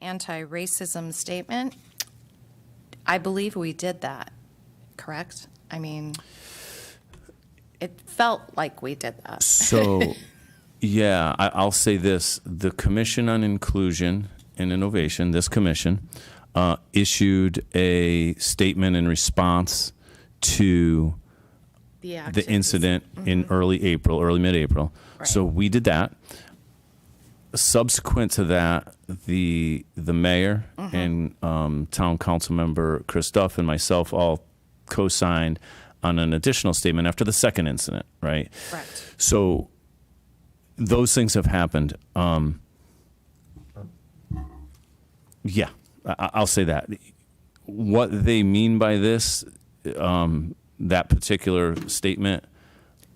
anti-racism statement. I believe we did that, correct? I mean, it felt like we did that. So, yeah, I'll say this. The Commission on Inclusion and Innovation, this commission, issued a statement in response to the incident in early mid-April. Right. So we did that. Subsequent to that, the mayor and town council member Chris Duff and myself all co-signed on an additional statement after the second incident, right? Correct. So those things have happened. Yeah, I'll say that. What they mean by this, that particular statement,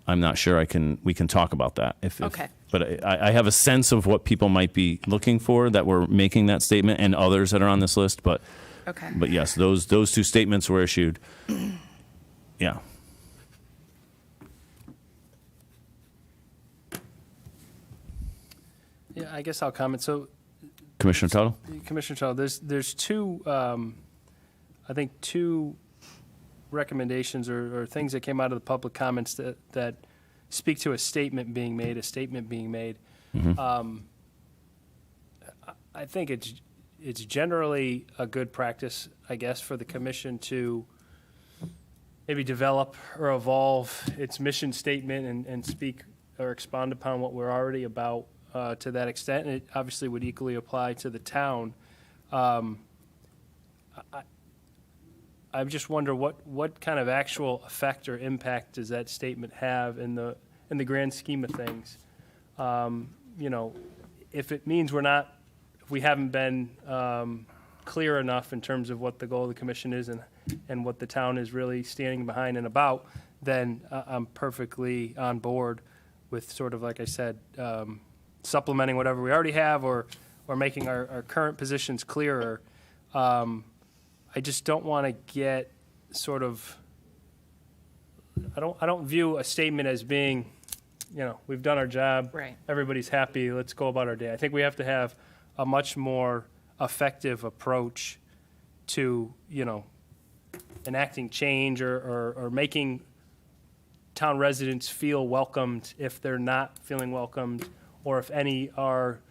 I'm not sure we can talk about that. Okay. But I have a sense of what people might be looking for that were making that statement and others that are on this list. But Okay. But yes, those two statements were issued. Yeah. Yeah, I guess I'll comment. So, Commissioner Tuttle? Commissioner Tuttle, there's two, I think two recommendations or things that came out of the public comments that speak to a statement being made. I think it's generally a good practice, I guess, for the commission to maybe develop or evolve its mission statement and speak or expound upon what we're already about to that extent. And it obviously would equally apply to the town. I just wonder what kind of actual effect or impact does that statement have in the grand scheme of things? You know, if it means if we haven't been clear enough in terms of what the goal of the commission is and what the town is really standing behind and about, then I'm perfectly on board with sort of, like I said, supplementing whatever we already have or making our current positions clearer. I just don't want to get sort of, I don't view a statement as being, you know, we've done our job. Right. Everybody's happy. Let's go about our day. I think we have to have a much more effective approach to, you know, enacting change or making town residents feel welcomed if they're not feeling welcomed, or if any are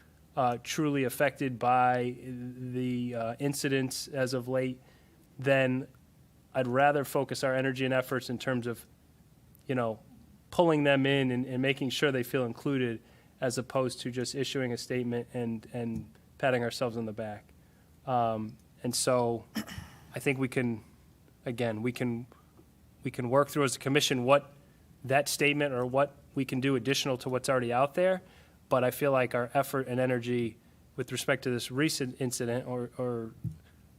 truly affected by the incidents as of late. Then I'd rather focus our energy and efforts in terms of, you know, pulling them in and making sure they feel included, as opposed to just issuing a statement and patting ourselves on the back. And so I think we can work through as a commission what that statement or what we can do additional to what's already out there. But I feel like our effort and energy with respect to this recent incident or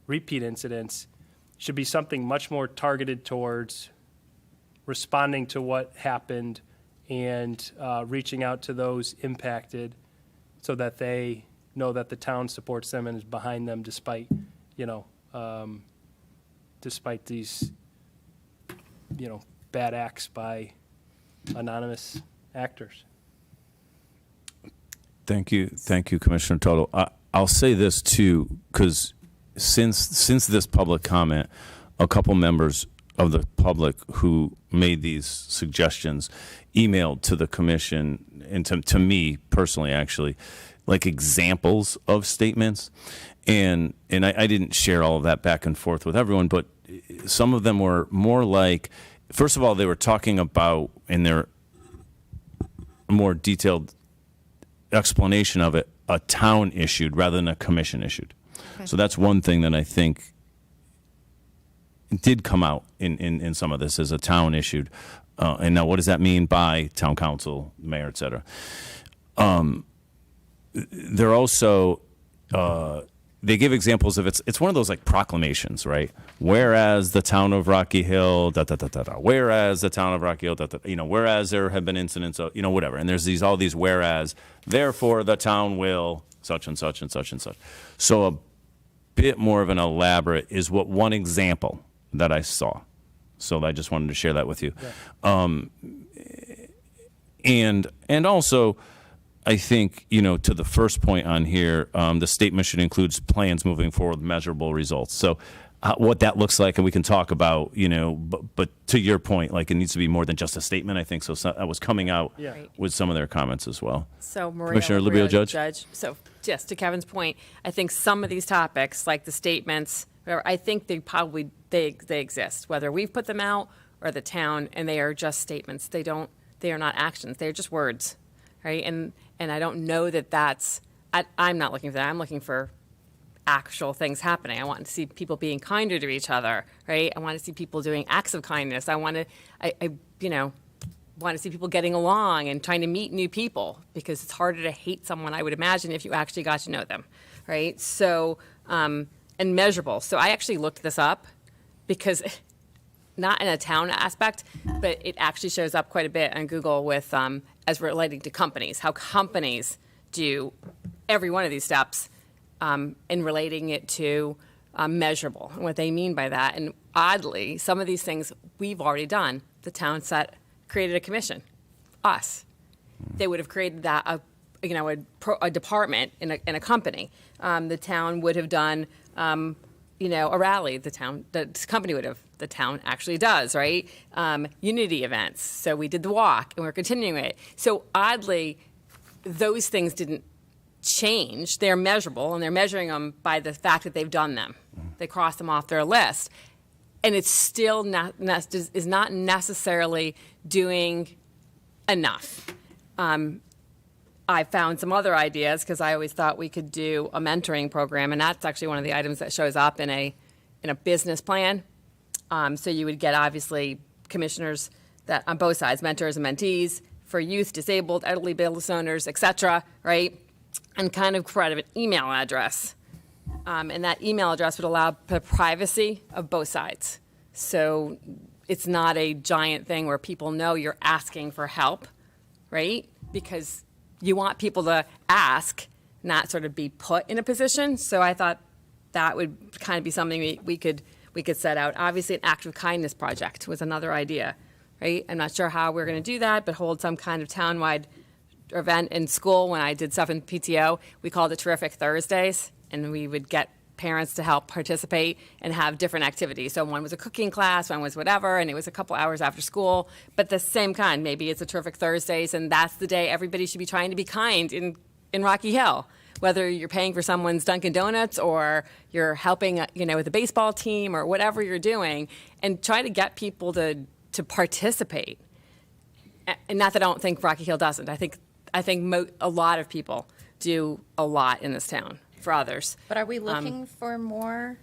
repeat incidents should be something much more targeted towards responding to what happened and reaching out to those impacted so that they know that the town supports them and is behind them despite, you know, despite these, you know, bad acts by anonymous actors. Thank you, Commissioner Tuttle. I'll say this too, because since this public comment, a couple members of the public who made these suggestions emailed to the commission and to me personally, actually, like examples of statements, and I didn't share all of that back and forth with everyone, but some of them were more like, first of all, they were talking about in their more detailed explanation of it, a town issued rather than a commission issued. Okay. So that's one thing that I think did come out in some of this as a town issued. And now what does that mean by town council, mayor, et cetera? They're also, they give examples of it's one of those like proclamations, right? Whereas the town of Rocky Hill, whereas the town of Rocky Hill, whereas there have been incidents of, whatever. And there's all these whereas, therefore the town will such and such and such and such. So a bit more of an elaborate is what one example that I saw. So I just wanted to share that with you. Yeah. And also, I think, to the first point on here, the statement should include plans moving forward with measurable results. So what that looks like, and we can talk about, but to your point, like, it needs to be more than just a statement, I think. So that was coming out Yeah. Right. with some of their comments as well. So Maria Commissioner Labrio, Libio, the Judge? So just to Kevin's point, I think some of these topics, like the statements, whatever, I think they exist, whether we've put them out or the town, and they are just statements. They are not actions. They're just words, right? And I don't know that I'm not looking for that. I'm looking for actual things happening. I want to see people being kinder to each other, right? I want to see people doing acts of kindness. I want to see people getting along and trying to meet new people, because it's harder to hate someone, I would imagine, if you actually got to know them, right? So, and measurable. So I actually looked this up because not in a town aspect, but it actually shows up quite a bit on Google with as relating to companies, how companies do every one of these steps and relating it to measurable, and what they mean by that. And oddly, some of these things we've already done. The town created a commission, us. They would have created that a department in a company. The town would have done a rally. The company would have. The town actually does, right? Unity events. So we did the walk, and we're continuing it. So oddly, those things didn't change. They're measurable, and they're measuring them by the fact that they've done them. They cross them off their list, and it's still not necessarily doing enough. I found some other ideas, because I always thought we could do a mentoring program, and that's actually one of the items that shows up in a business plan. So you would get, obviously, commissioners that on both sides, mentors and mentees for youth, disabled, elderly business owners, et cetera, right? And kind of provide an email address. And that email address would allow the privacy of both sides. So it's not a giant thing where people know you're asking for help, right? Because you want people to ask, not sort of be put in a position. So I thought that would kind of be something we could set out. Obviously, an act of kindness project was another idea, right? I'm not sure how we're going to do that, but hold some kind of townwide event in school. When I did stuff in PTO, we called it Terrific Thursdays, and we would get parents to help participate and have different activities. So one was a cooking class, one was whatever, and it was a couple hours after school, but the same kind. Maybe it's a Terrific Thursdays, and that's the day everybody should be trying to be kind in Rocky Hill. Whether you're paying for someone's Dunkin' Donuts or you're helping, with a baseball team or whatever you're doing, and try to get people to participate. And not that I don't think Rocky Hill doesn't. I think a lot of people do a lot in this town for others. But are we looking for more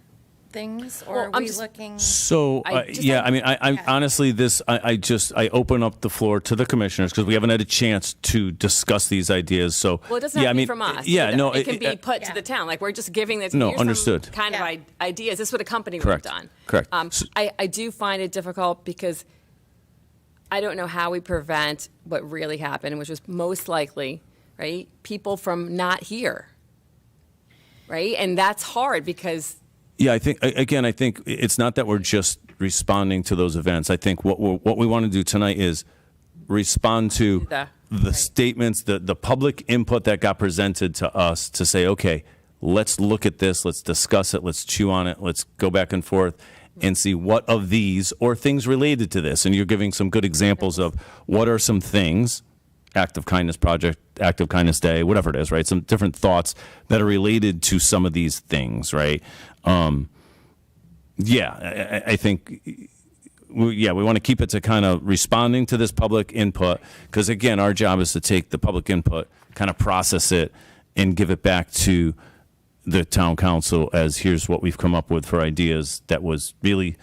things, or Well, are I'm we just- looking? So, I honestly, I open up the floor to the commissioners, because we haven't had a chance to discuss these ideas. So, Well, it doesn't have to be from us. Yeah, either. no, it can be put yeah. to the town. Like, we're just giving this. No, here's understood. Some kind Yeah. of ideas. This is what a company Correct. would have done. Correct. I do find it difficult, because I don't know how we prevent what really happened, which was most likely, right, people from not here, right? And that's hard, because Yeah, I think it's not that we're just responding to those events. I think what we want to do tonight is respond to the statements, the public input that got presented to us, to say, okay, let's look at this, let's discuss it, let's chew on it, let's go back and forth and see what of these or things related to this. And you're giving some good examples of what are some things, Act of Kindness Project, Act of Kindness Day, whatever it is, right? Some different thoughts that are related to some of these things, right? I think, we want to keep it to kind of responding to this public input, because, again, our job is to take the public input, kind of process it, and give it back to the town council as, here's what we've come up with for ideas that was really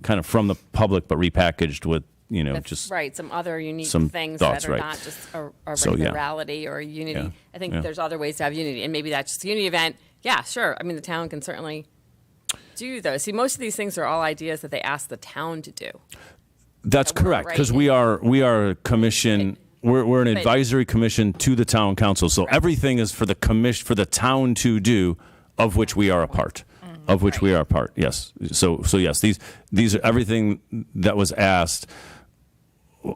kind of from the public, but repackaged with, that's just right, some other unique some things thoughts, that are right. not just a So, yeah. rally or a unity. Yeah. I think Yeah. there's other ways to have unity, and maybe that's just a unity event. Yeah, sure. I mean, the town can certainly do those. See, most of these things are all ideas that they ask the town to do. That's that we're correct, because right we are a commission. We're an But- advisory commission to the town council. So everything is for the for the town to do, of which we are a part. Of which we are a part. Yes. So yes, these are everything that was asked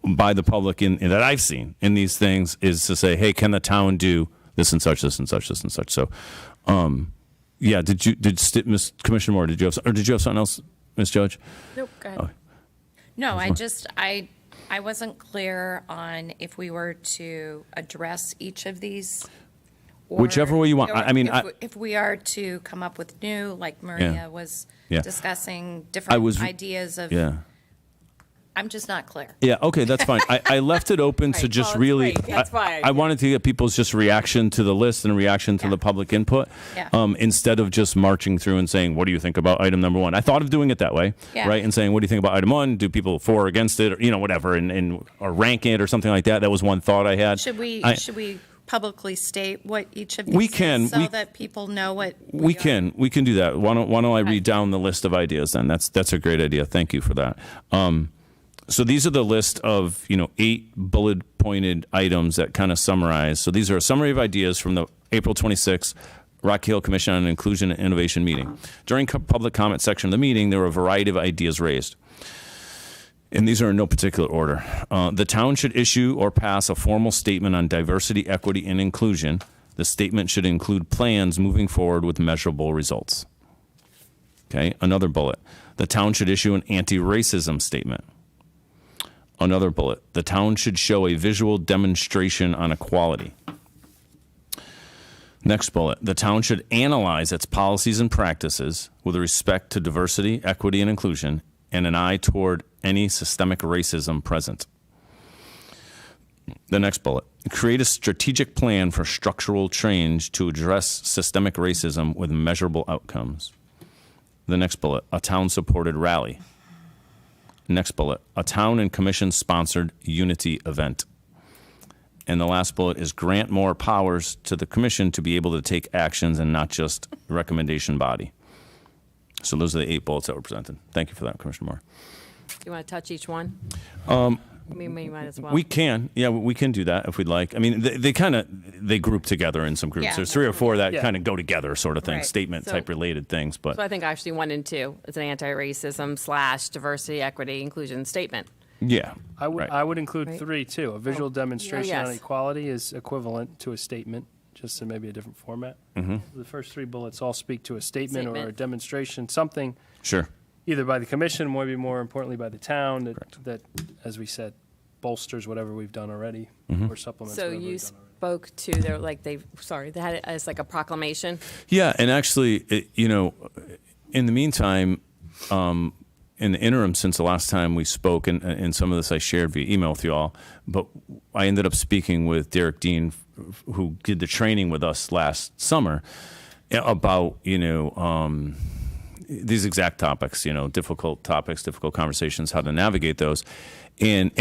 by the public that I've seen in these things is to say, hey, can the town do this and such, this and such, this and such? So, yeah, Ms. Commissioner Moore, did you have something else, Ms. Judge? Nope, go ahead. Oh. No, I wasn't clear on if we were to address each of these. or- Whichever way you want. or I mean, if we are to come up with new, like Maria was Yeah. discussing I different was- ideas of, Yeah. I'm just not clear. Yeah, okay, that's fine. I left it open to Right, just well, that's really, great. That's why I I wanted to get people's just reaction to the list and reaction to Yeah. the public input, Yeah. instead of just marching through and saying, what do you think about item number one? I thought of doing it that way, Yeah. right? And saying, what do you think about item one? Do people for or against it, or, whatever, or rank it or something like that? That was one thought I had. Should we publicly state what each of these We is can. so We- that people know what We are- can do that. Why don't I read down the list of ideas then? That's a great idea. Thank you for that. So these are the list of 8 bullet pointed items that kind of summarize. So these are a summary of ideas from the April 26th Rocky Hill Commission on Inclusion and Innovation meeting. During public comment section of the meeting, there were a variety of ideas raised. And these are in no particular order. The town should issue or pass a formal statement on diversity, equity, and inclusion. The statement should include plans moving forward with measurable results. Okay, another bullet. The town should issue an anti-racism statement. Another bullet. The town should show a visual demonstration on equality. Next bullet. The town should analyze its policies and practices with respect to diversity, equity, and inclusion, and an eye toward any systemic racism present. The next bullet. Create a strategic plan for structural change to address systemic racism with measurable outcomes. The next bullet. A town-supported rally. Next bullet, a town and commission-sponsored unity event. And the last bullet is grant more powers to the commission to be able to take actions and not just recommendation body. So those are the 8 bullets that were presented. Thank you for that, Commissioner Moore. Do you want to touch each one? We might as well. We can, yeah, we can do that if we'd like. I mean, they group together in some groups. Yeah. There's 3 or 4 that Yeah. kind of go together, sort of thing, Right. statement type related things. But So I think actually 1 and 2 is an anti-racism / diversity, equity, inclusion statement. yeah, I would, right. I would include Right. 3 too. A visual demonstration on yes. equality is equivalent to a statement, just in maybe a different format. Mm-hmm. The first 3 bullets all speak to a statement or a Statement. demonstration, something Sure. either by the commission, maybe more importantly by the town, that, as we said, bolsters whatever we've done already Mm-hmm. or supplements So whatever you we've done already. spoke to their, they had it as like a proclamation. Yeah, and actually, in the meantime, in the interim since the last time we spoke, and some of this I shared via email with you all, but I ended up speaking with Derek Dean, who did the training with us last summer, about, these exact topics, difficult topics, difficult conversations, how to navigate those. And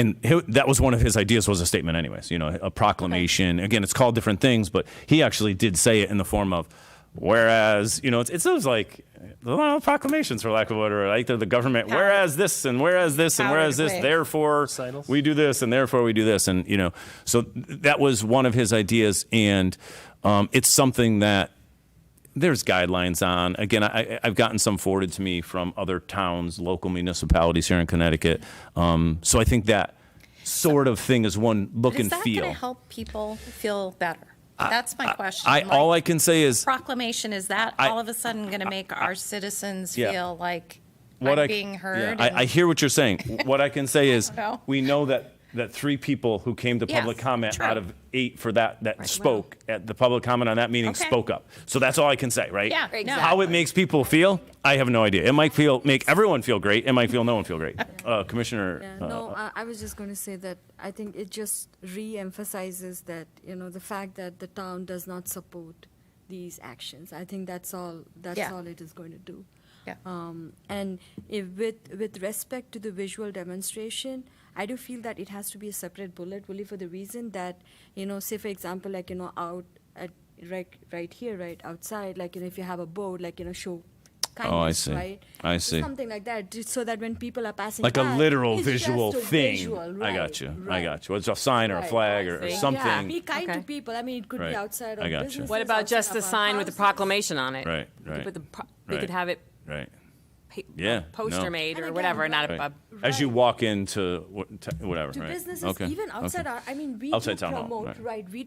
that was one of his ideas, was a statement anyways, a proclamation. Again, it's called different things, but he actually did say it in the form of, whereas, it's those like proclamations, for lack of a word, like the government, whereas this and whereas this and whereas this, Powdered wig. therefore Recitals. we do this and therefore we do this. And, so that was one of his ideas. And it's something that there's guidelines on. Again, I've gotten some forwarded to me from other towns, local municipalities here in Connecticut. So I think that sort of thing is one look Is and that feel. going to help people feel better? That's my question. All I Like, can say is proclamation, is that all of a sudden going to make our citizens Yeah. feel like what I'm being heard? Yeah, I hear what you're saying. What I can say is don't know. we know that 3 people who came to public Yes, comment true. out of 8 for that spoke at the public comment on that meeting Okay. spoke up. So that's all I can say, right? Yeah, no. Exactly. How it makes people feel, I have no idea. It might make everyone feel great. It might feel no one feel great. Commissioner. Yeah, no, I was just going to say that I think it just re-emphasizes that, the fact that the town does not support these actions. I think that's all Yeah. it is going to do. Yeah. And with respect to the visual demonstration, I do feel that it has to be a separate bullet, really for the reason that, say for example, out at right here, right outside, if you have a board, show kindness, Oh, I see. right? I So see. something like that, just so that when people are passing Like a by, literal it's visual just a thing. visual, I right, got you. I right. got you. It's a sign or a Right. flag or see. something. Yeah, be kind Okay. to people. I mean, it could Right. be outside I of got you. businesses. What about just outside a of our sign with a houses. proclamation on it? Right, They right. could put they Right. could have it Right. Yeah, poster no. made And or again, whatever, not Right. a As you walk into whatever, To right? businesses, Okay, even outside okay. our, I mean, we Outside do town hall, promote, right. right? We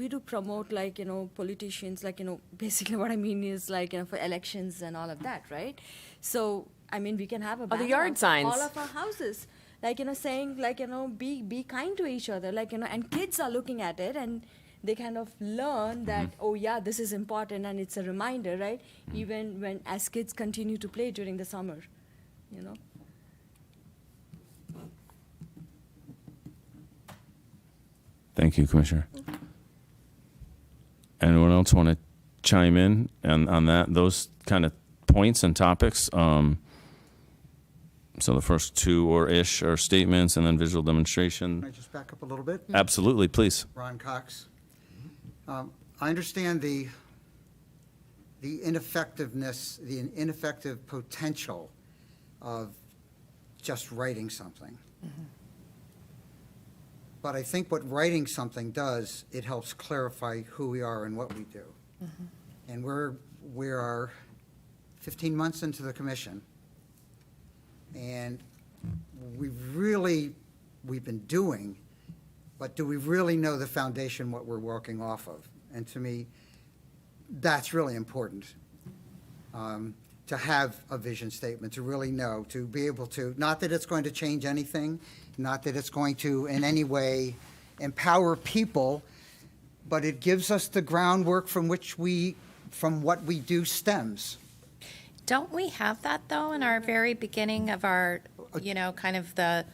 do promote, like, politicians, like, basically what I mean is, like, for elections and all of that, right? So, I mean, we can have a the banner yard on signs. all of our houses, like, saying, like, be kind to each other, like, and kids are looking at it and they kind of learn that, Mm-hmm. oh yeah, this is important, and it's a reminder, right? Even when, as kids continue to play during the summer, Thank you, Commissioner. Anyone else want to chime in on those kind of points and topics? So the first two or ish are statements and then visual Can I demonstration. just back up a little bit? Absolutely, please. Ron Cox. I understand the ineffectiveness, the ineffective potential of just writing something. But I think what writing something does, it helps clarify who we are and what we do. And we are 15 months into the commission, and we've been doing, but do we really know the foundation, what we're working off of? And to me, that's really important, to have a vision statement, to really know, to be able to, not that it's going to change anything, not that it's going to in any way empower people, but it gives us the groundwork from what we do stems. Don't we have that, though, in our very beginning of our, kind of the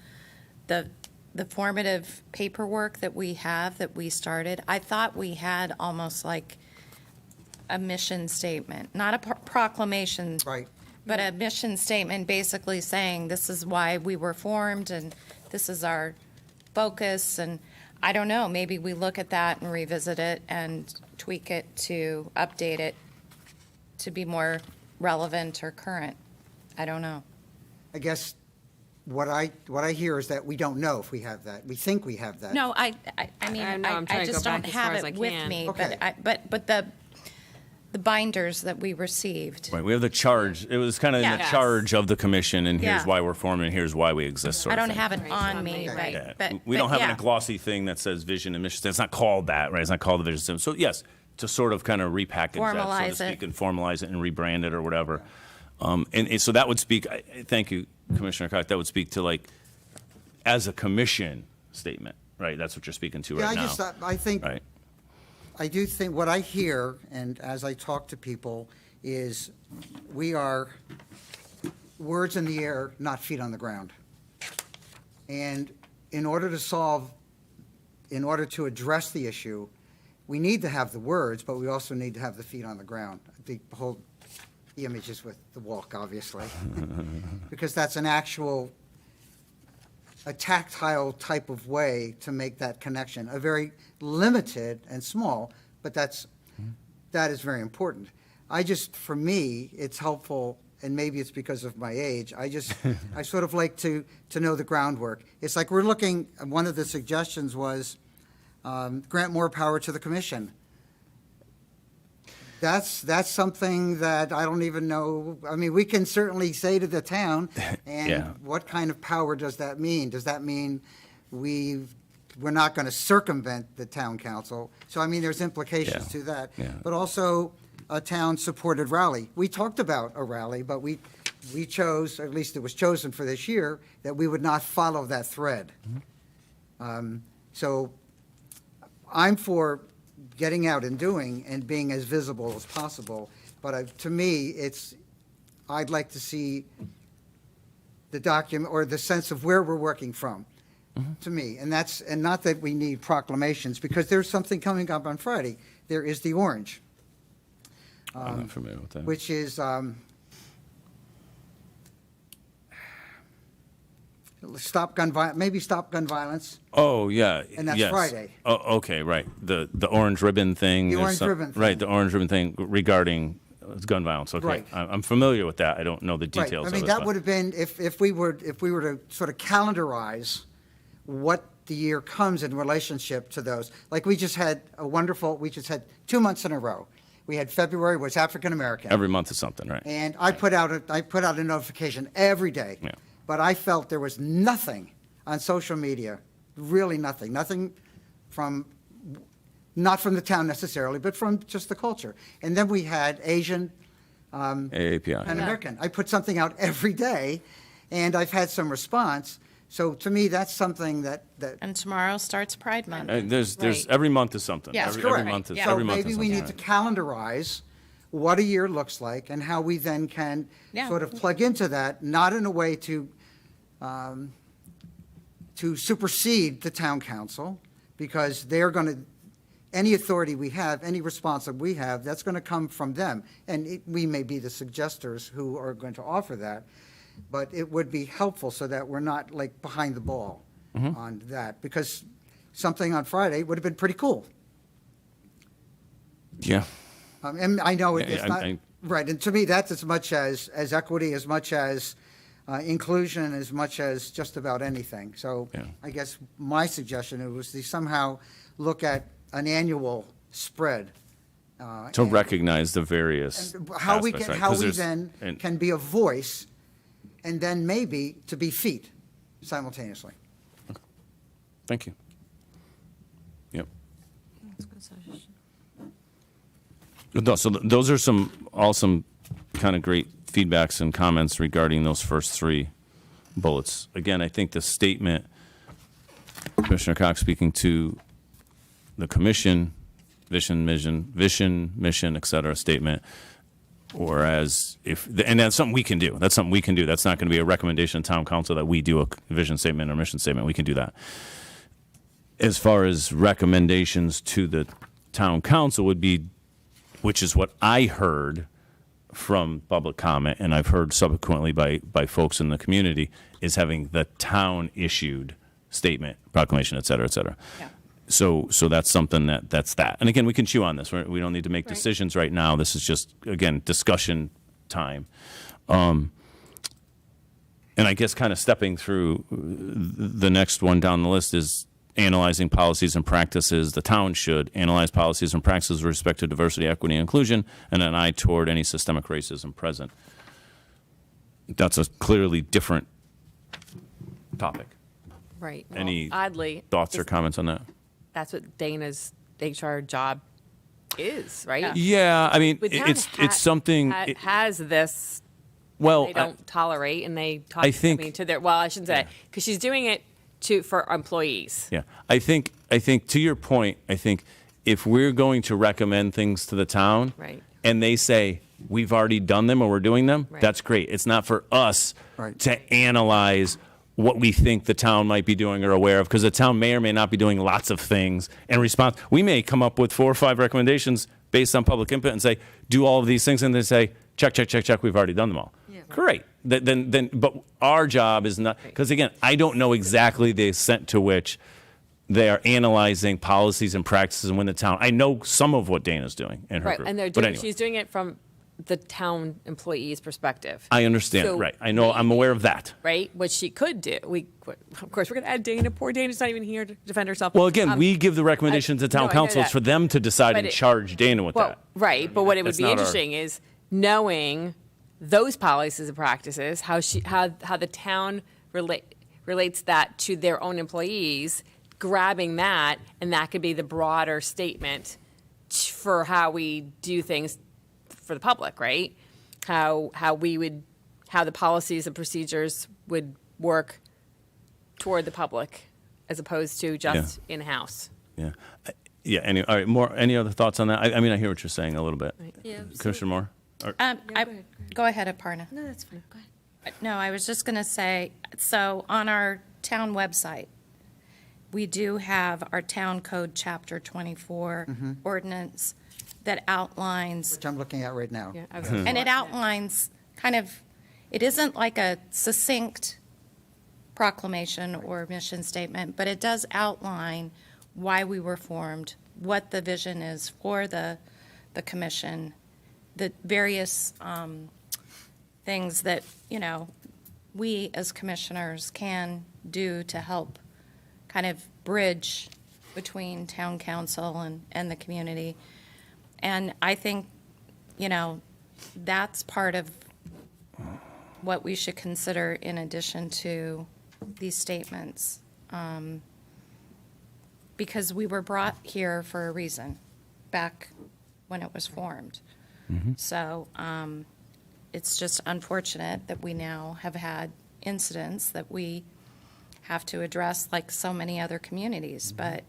formative paperwork that we have, that we started? I thought we had almost like a mission statement, not a proclamation. Right. But a mission statement basically saying this is why we were formed and this is our focus. And I don't know, maybe we look at that and revisit it and tweak it to update it to be more relevant or current. I don't know. I guess what I hear is that we don't know if we have that. We think we have that. No, I mean, I know, I'm I trying to just go don't back as have far as I it with can. me. Okay. But the binders that we received. Right, we have the charge. It was kind of in the Yes. charge of the commission, and here's Yeah. why we're forming, and here's why we exist, sort I of don't thing. have it Right, on on me, me. right? Yeah. But We don't have yeah. a glossy thing that says vision and mission. It's not called that, right? It's not called the vision statement. So yes, to sort of kind of repackage that, so Formalize to it. speak, and formalize it and rebrand it or whatever. And so that would speak, thank you, Commissioner Cox, that would speak to like, as a commission statement, right? That's what you're speaking to Yeah, right now. I think, Right, I do think what I hear, and as I talk to people, is we are words in the air, not feet on the ground. And in order to address the issue, we need to have the words, but we also need to have the feet on the ground. The whole image is with the walk, obviously, because that's a tactile type of way to make that connection, a very limited and small, but that is very important. For me, it's helpful, and maybe it's because of my age, I sort of like to know the groundwork. It's like we're looking, one of the suggestions was grant more power to the commission. That's something that I don't even know. I mean, we can certainly say to the town, and Yeah. what kind of power does that mean? Does that mean we're not going to circumvent the town council? So, I mean, there's implications Yeah. to that. Yeah. But also a town-supported rally. We talked about a rally, but we chose, or at least it was chosen for this year, that we would not follow that thread. So I'm for getting out and doing and being as visible as possible, but to me, I'd like to see the document or the sense of where we're working from, to me. And not that we need proclamations, because there's something coming up on Friday. There is the Orange, I'm not familiar with that. which is stop gun violence. Oh, yeah. And that's yes. Friday. Oh, okay, right. The orange ribbon thing. The there's orange ribbon thing. Right, the orange ribbon thing regarding gun violence. Okay, Right. I'm familiar with that. I don't know the Right. details I mean, of it. that would have been, if we were to sort of calendarize what the year comes in relationship to those. Like, we just had 2 months in a row We had February was African American. Every month is something, right? And I put out a notification every day. Yeah. But I felt there was nothing on social media, really nothing from, not from the town necessarily, but from just the culture. And then we had Asian, AAPI. Pan American. I put something out every day, and I've had some response. So to me, that's something that. And tomorrow starts Pride Month. There's Right. every month is something. Yes, every correct. month is Yeah. So every month maybe is we something. need to calendarize what a year looks like and how we then can Yeah. sort of plug into that, not in a way to supersede the town council, because they're going to, any authority we have, any response that we have, that's going to come from them. And we may be the suggestors who are going to offer that, but it would be helpful so that we're not like behind the ball on that, because something on Friday would have been pretty cool. Yeah. And I know Yeah, it's yeah, not, I- right, and to me, that's as much as equity, as much as inclusion, as much as just about anything. So Yeah. I guess my suggestion was to somehow look at an annual spread. To and- recognize the various and how we aspects, can, right? how 'Cause we there's- then and- can be a voice, and then maybe to be feet simultaneously. Thank you. Yep. So those are some kind of great feedbacks and comments regarding those first three bullets. Again, I think the statement, Commissioner Cox speaking to the commission, vision, mission, et cetera, statement, whereas and that's something we can do. That's something we can do. That's not going to be a recommendation to town council that we do a vision statement or mission statement. We can do that. As far as recommendations to the town council would be, which is what I heard from public comment, and I've heard subsequently by folks in the community, is having the town issued statement, proclamation, et cetera, et cetera. Yeah. So that's something that's that. And again, we can chew on this. We don't need to make decisions right now. This is just, again, discussion time. And I guess kind of stepping through the next one down the list is analyzing policies and practices. The town should analyze policies and practices with respect to diversity, equity, and inclusion, and an eye toward any systemic racism present. That's a clearly different topic. Right. Well, Any oddly, Thoughts or comments on that? that's what Dana's HR job is, right? Yeah, I mean, The town it's something. has this Well, they don't tolerate, and they talk I think- to their. Well, I shouldn't say because she's doing it for employees. yeah, I think to your point, I think if we're going to recommend things to the town, Right. and they say we've already done them or we're doing them, Right. that's great. It's not for us Right. to analyze what we think the town might be doing or aware of, because the town may or may not be doing lots of things in response. We may come up with 4 or 5 recommendations based on public input and say, do all of these things, and they say, check, we've already done them all. Yeah. Great. Then, but our job is not, because again, I don't know exactly the extent to which they are analyzing policies and practices within the town. I know some of what Dana's doing in her Right, group. and But anyway, she's doing it from the town employee's perspective. I understand, So right. I know, I'm aware of that. Right, what she could do. Of course, we're going to add Dana. Poor Dana's not even here to defend herself. Well, again, we give the recommendations to no, town I know councils that. for them to decide But and it- charge Dana with Well, that. right, but what it would That's be not our- interesting is knowing those policies and practices, how the town relates that to their own employees, grabbing that, and that could be the broader statement for how we do things for the public, right? How the policies and procedures would work toward the public as opposed to just in-house. Yeah. Yeah, all right, any other thoughts on that? I mean, I hear what you're saying a little bit. Yeah. Commissioner Moore? Or- Go ahead, Aparna. No, that's fine. Go ahead. No, I was just going to say, so on our town website, we do have our Town Code Chapter 24 ordinance that outlines, Which I'm looking at right now. Yeah, I was and it outlines kind of, it isn't like a succinct proclamation or mission statement, but it does outline why we were formed, what the vision is for the commission, the various things that, we as commissioners can do to help kind of bridge between town council and the community. And I think you know, that's part of what we should consider in addition to these statements. Because we were brought here for a reason, back when it was formed. So it's just unfortunate that we now have had incidents that we have to address like so many other communities. But,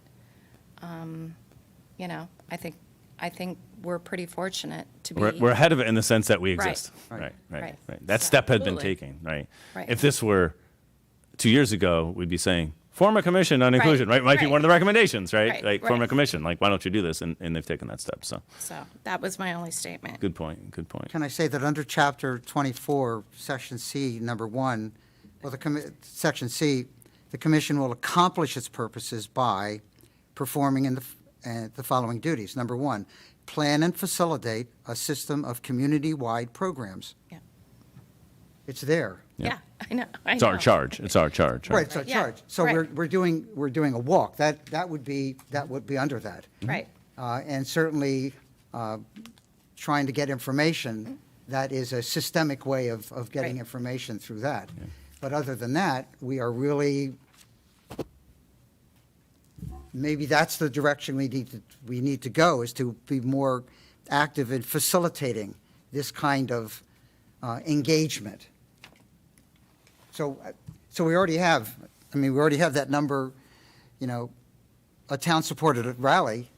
you know, I think we're pretty fortunate to be. We're ahead of it in the sense that we Right. exist. Right. Right. That step had been Absolutely. taken, right? Right. If this were 2 years ago, we'd be saying, form a commission on inclusion, right? Might be Right. one of the recommendations, right? Right. Like, form a Right. commission, like, why don't you do this? And they've taken that step, so, So that was my only statement. good point, good point. Can I say that under Chapter 24, Section C, Number 1, well, Section C, the commission will accomplish its purposes by performing the following duties. Number 1, plan and facilitate a system of community-wide programs. Yeah. It's there. Yeah, I know. It's our charge, it's our charge. Right, it's our Yeah, charge. So right. we're doing a walk. That would be under that. Right. And certainly, trying to get information, that is a systemic way of getting Right. information through that. But other than that, we are really, maybe that's the direction we need to go, is to be more active in facilitating this kind of engagement. So we already have, we already have that number, you know, a town-supported rally.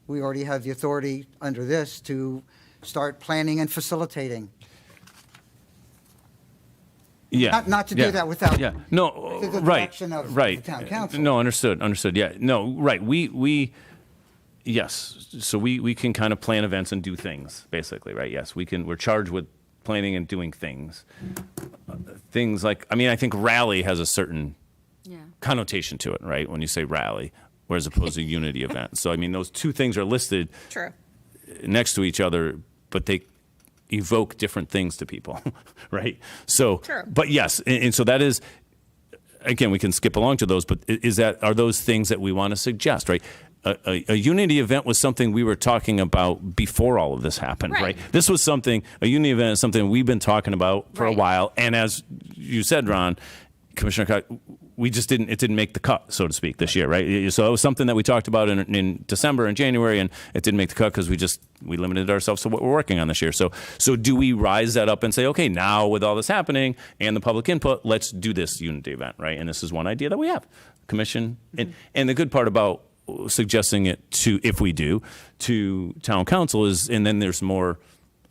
We already have the authority under this to start planning and facilitating. Yeah. Not to do that without. Yeah, no, the right, direction of right. the town council. No, understood, yeah, no, right, yes, so we can kind of plan events and do things, basically, right, yes, we're charged with planning and doing things. Things like, I think rally has a certain Yeah. connotation to it, right, when you say rally, whereas opposed to unity event. So, those two things are listed True. next to each other, but they evoke different things to people, right? So, True. but yes, and so that is, again, we can skip along to those, but are those things that we want to suggest, right? A unity event was something we were talking about before all of this happened, right? Right. This was a unity event is something we've been talking about for a Right. while, and as you said, Ron, Commissioner Cox, it didn't make the cut, so to speak, this year, right? So it was something that we talked about in December and January, and it didn't make the cut because we limited ourselves to what we're working on this year. So do we rise that up and say, okay, now with all this happening and the public input, let's do this unity event, right? And this is one idea that we have, commission. And the good part about suggesting it if we do, to town council is, and then there's more,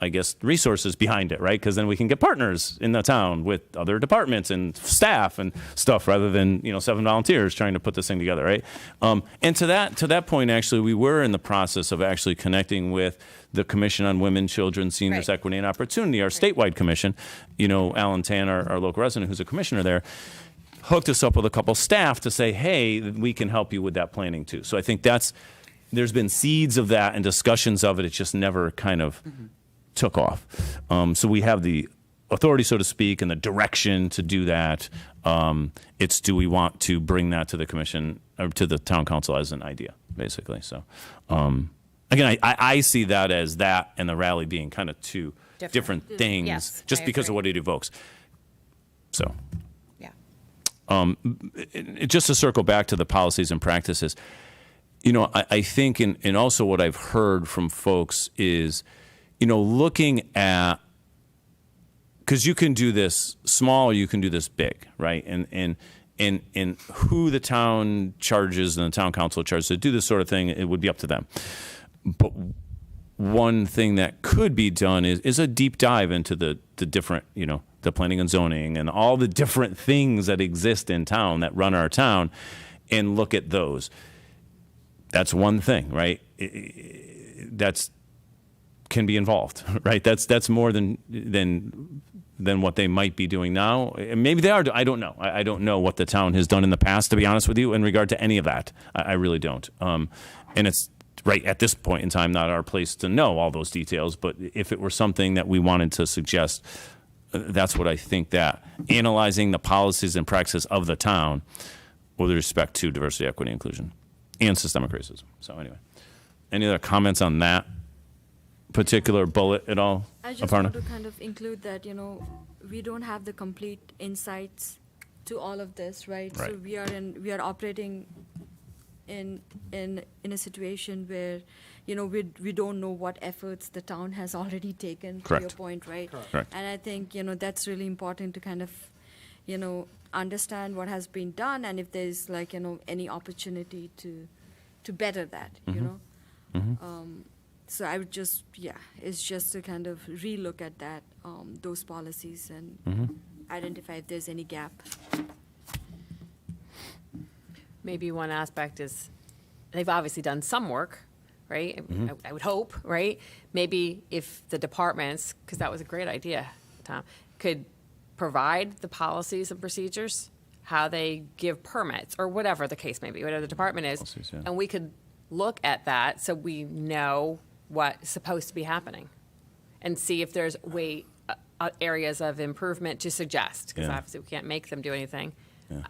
I guess, resources behind it, right? Because then we can get partners in the town with other departments and staff and stuff, rather than 7 volunteers trying to put this thing together, right? And to that point, actually, we were in the process of actually connecting with the Commission on Women, Children, Seniors, Right. Equity, and Opportunity, our statewide commission. Alan Tan, our local resident, who's a commissioner there, hooked us up with a couple staff to say, hey, we can help you with that planning too. So I think there's been seeds of that and discussions of it. It just never kind of took off. So we have the authority, so to speak, and the direction to do that. It's, do we want to bring that to the commission or to the town council as an idea, basically. So, again, I see that as that and the rally being kind of two different things, Yes, just I because of agree. what it evokes. So, Yeah. just to circle back to the policies and practices, I think, and also what I've heard from folks is, looking at, because you can do this small, or you can do this big, right? And who the town charges and the town council charges to do this sort of thing, it would be up to them. But one thing that could be done is a deep dive into the different, the planning and zoning and all the different things that exist in town that run our town, and look at those. That's one thing, right? That's can be involved, right? That's more than what they might be doing now. And maybe they are. I don't know. I don't know what the town has done in the past, to be honest with you, in regard to any of that. I really don't. And it's right at this point in time not our place to know all those details. But if it were something that we wanted to suggest, that's what I think, that analyzing the policies and practices of the town with respect to diversity, equity, inclusion, and systemic racism. So anyway, any other comments on that particular bullet at all, I just Aparna? want to kind of include that, we don't have the complete insights to all of this, right? So Right. we are operating in a situation where, we don't know what efforts the town has already taken, to your Correct. point, right? Correct. And I think, that's really important to kind of, understand what has been done and if there's like, any opportunity to better that, So I would just, it's just to kind of relook at that, those policies and identify if there's any gap. Maybe one aspect is, they've obviously done some work, right? I would hope, right? Maybe if the departments, because that was a great idea, Tom, could provide the policies and procedures, how they give permits, or whatever the case may be, whatever the department is, Policies, yeah. and we could look at that so we know what's supposed to be happening, and see if there's areas of improvement to suggest, because Yeah. obviously we can't make them do anything.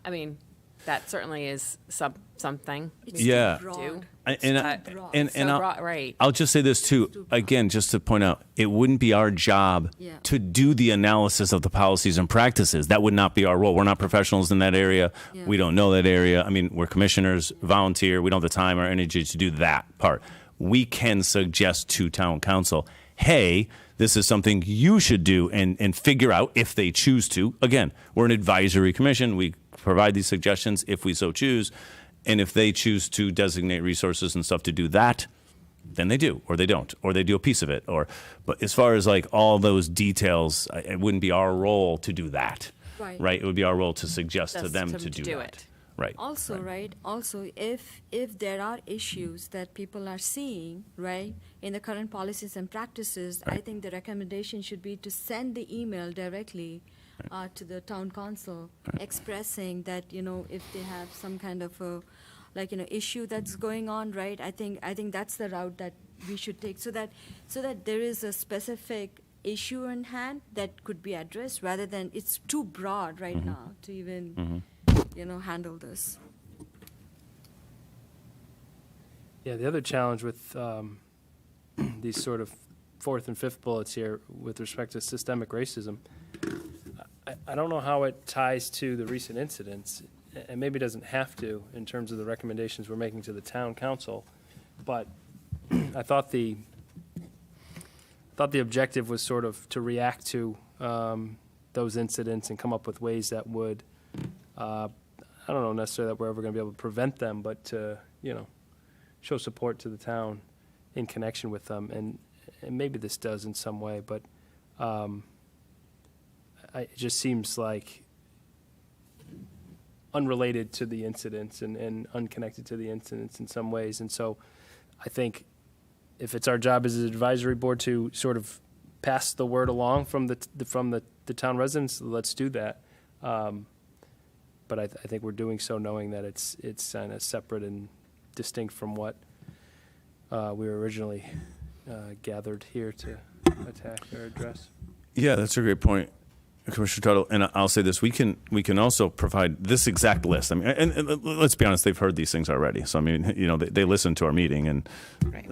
I mean, that certainly is something. It's Yeah. too broad. Do. And So broad, right. I'll just say this too, again, just to point out, it wouldn't be our job Yeah. to do the analysis of the policies and practices. That would not be our role. We're not professionals in that area. Yeah. We don't know that area. I mean, we're commissioners, volunteer. We don't have the time or energy to do that part. We can suggest to town council, hey, this is something you should do and figure out if they choose to. Again, we're an advisory commission. We provide these suggestions if we so choose. And if they choose to designate resources and stuff to do that, then they do, or they don't, or they do a piece of it. But as far as like all those details, it wouldn't be our role to do that. Right. It would be our role to suggest to Just them to to do do that. it. Right. Also, right, also, if there are issues that people are seeing, right, in the current policies and practices, I think the recommendation should be to send the email directly to the town council, expressing that, if they have some kind of a, issue that's going on, right, I think that's the route that we should take, so that there is a specific issue in hand that could be addressed, rather than, it's too broad right now to even, handle this. Yeah, the other challenge with these sort of fourth and fifth bullets here with respect to systemic racism, I don't know how it ties to the recent incidents, and maybe it doesn't have to in terms of the recommendations we're making to the town council, but I thought the objective was sort of to react to those incidents and come up with ways that would, I don't know necessarily that we're ever going to be able to prevent them, but to, show support to the town in connection with them. And maybe this does in some way, but it just seems like unrelated to the incidents and unconnected to the incidents in some ways. And so I think if it's our job as an advisory board to sort of pass the word along from the town residents, let's do that. But I think we're doing so knowing that it's kind of separate and distinct from what we were originally gathered here to attack or address. Yeah, that's a great point, Commissioner Tuttle. And I'll say this: we can also provide this exact list. I mean, and let's be honest, they've heard these things already. So I mean, they listened to our meeting and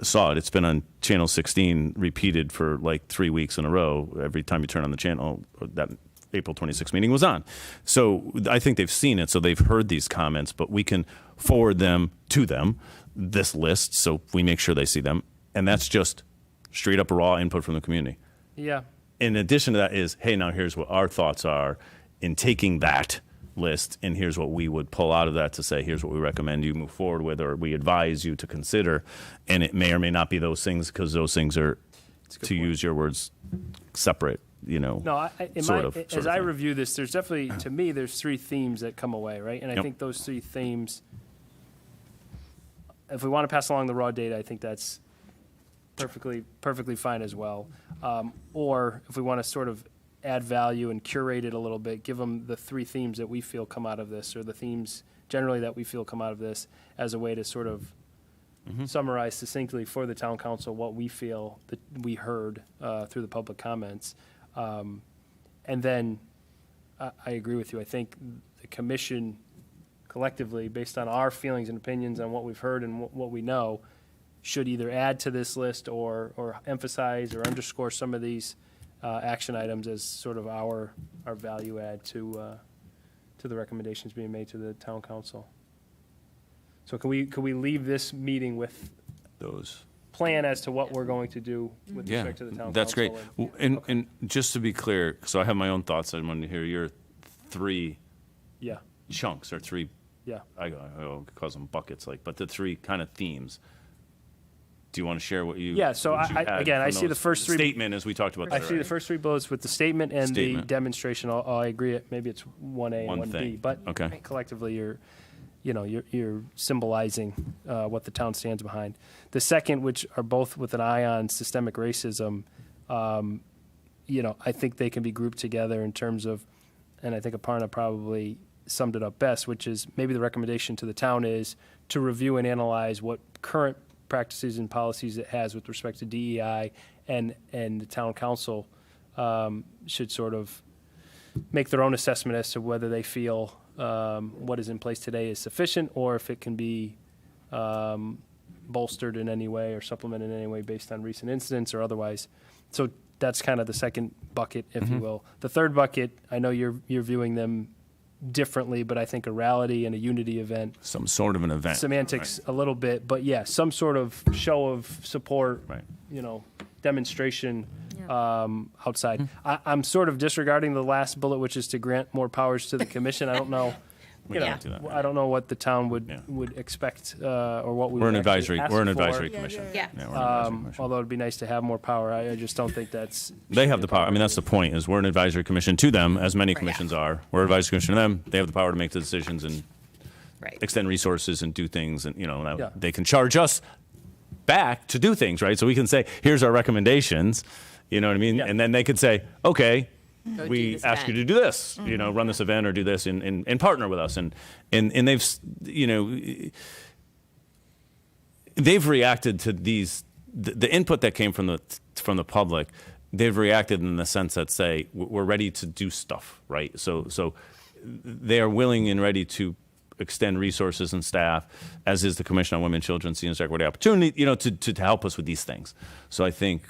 saw it. It's been on Channel 16 repeated for like 3 weeks in a row. Every time you turn on the channel, that April 26th meeting was on. So I think they've seen it. So they've heard these comments, but we can forward them to them, this list, so we make sure they see them. And that's just straight up raw input from the community. Yeah. In addition to that is, hey, now here's what our thoughts are in taking that list, and here's what we would pull out of that to say, here's what we recommend you move forward with, or we advise you to consider. And it may or may not be those things, because those things are, to use your words, separate, No, sort of as I thing. review this, there's definitely, to me, there's 3 themes that come away, right? And I Yep. think those 3 themes, if we want to pass along the raw data, I think that's perfectly fine as well. Or if we want to sort of add value and curate it a little bit, give them the 3 themes that we feel come out of this, or the themes generally that we feel come out of this, as a way to sort of summarize succinctly for the town council what we feel that we heard through the public comments. And then I agree with you. I think the commission collectively, based on our feelings and opinions on what we've heard and what we know, should either add to this list or emphasize or underscore some of these action items as sort of our value add to the recommendations being made to the town council. So can we leave this meeting with Those. plan as to what we're going to do with Yeah, respect to the town council? that's great. and- And just to be clear, so I have my own thoughts, I want to hear your three Yeah, chunks or three, yeah. I call them buckets, like, but the three kind of themes. Do you want to share what you? Yeah, so what you I- had again, I from see the those- first three- Statement, as we talked about I that see the already. first three bullets with the statement and the Statement. demonstration. I agree, maybe it's 1A and One 1B. thing. But Okay. collectively, you're symbolizing what the town stands behind. The second, which are both with an eye on systemic racism, I think they can be grouped together in terms of, and I think Aparna probably summed it up best, which is maybe the recommendation to the town is to review and analyze what current practices and policies it has with respect to DEI, and the town council should sort of make their own assessment as to whether they feel what is in place today is sufficient, or if it can be bolstered in any way or supplemented in any way based on recent incidents or otherwise. So that's kind of the second bucket, if you will. The third bucket, I know you're viewing them differently, but I think a rally and a unity event, Some sort of an event. semantics a little bit, but yeah, some sort of show of support, Right. demonstration Yeah. outside. I'm sort of disregarding the last bullet, which is to grant more powers to the commission. I don't know. We don't do that. I don't know what the town Yeah. would expect or what we We're would an actually advisory, ask we're an for. advisory Yeah, commission. yeah. we're an advisory commission. Although it'd be nice to have more power, I just don't think that's. They have the power. I mean, that's the point, is we're an advisory commission to them, as many commissions are. We're an advisory commission to them. They have the power to make the decisions and Right. extend resources and do things, and, Yeah. they can charge us back to do things, right? So we can say, here's our recommendations, you know what I mean? Yeah. And then they could say, okay, Go do we this ask you event. to do this, run this event or do this and partner with us. And they've reacted to the input that came from the public. They've reacted in the sense that say, we're ready to do stuff, right? So they are willing and ready to extend resources and staff, as is the Commission on Women, Children, Seniors, Equity, Opportunity, to help us with these things. So I think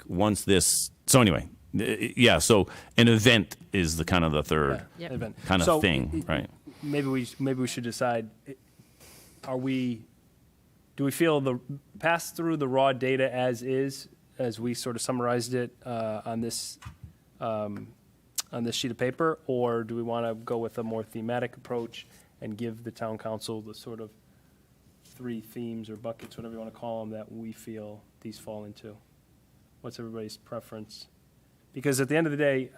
so an event is the kind of the third Yep. Event. kind of So, thing, right? Maybe we should decide, do we feel pass through the raw data as is, as we sort of summarized it on this sheet of paper, or do we want to go with a more thematic approach and give the town council the sort of three themes or buckets, whatever you want to call them, that we feel these fall into? What's everybody's preference? Because at the end of the day,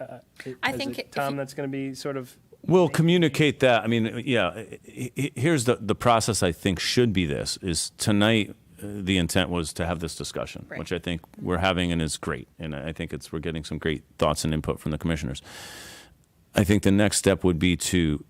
I is think it if Tom you- that's going to be sort of. We'll communicate that. I mean, yeah, here's the process I think should be this, is tonight, the intent was to have this discussion, Right. which I think we're having and is great. And I think we're getting some great thoughts and input from the commissioners. I think the next step would be to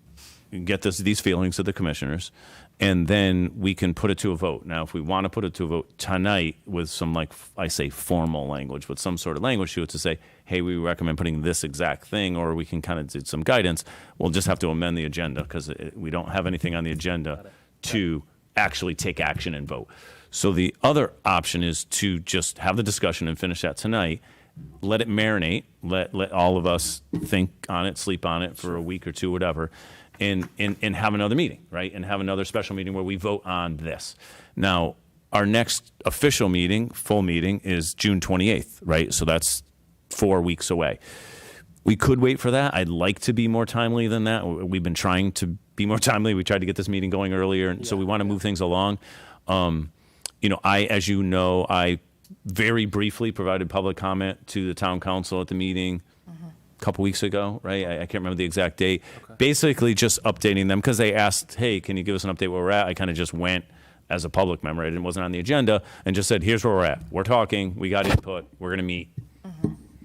get these feelings of the commissioners, and then we can put it to a vote. Now, if we want to put it to a vote tonight with some, like I say, formal language, with some sort of language to it to say, hey, we recommend putting this exact thing, or we can kind of do some guidance, we'll just have to amend the agenda because we don't have anything on the agenda to actually take action and vote. So the other option is to just have the discussion and finish that tonight, let it marinate, let all of us think on it, sleep on it for a week or two, whatever, and have another meeting, right? And have another special meeting where we vote on this. Now, our next official meeting, full meeting, is June 28th, right? So that's 4 weeks away. We could wait for that. I'd like to be more timely than that. We've been trying to be more timely. We tried to get this meeting going earlier, and so we want to move things along. I very briefly provided public comment to the town council at the meeting a couple weeks ago, right? I can't remember the exact date. Basically just updating them because they asked, hey, can you give us an update where we're at? I kind of just went as a public member. It wasn't on the agenda, and just said, here's where we're at. We're talking. We got input. We're going to meet.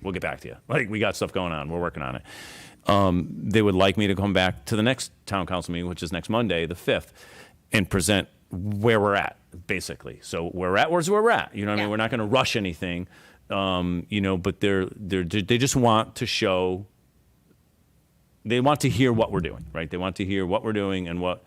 We'll get back to you. Like, we got stuff going on. We're working on it. They would like me to come back to the next town council meeting, which is next Monday, the 5th, and present where we're at, basically. So where's where we're at. You know what I Yeah. mean? We're not going to rush anything, but they just want to show, they want to hear what we're doing, right? They want to hear what we're doing and what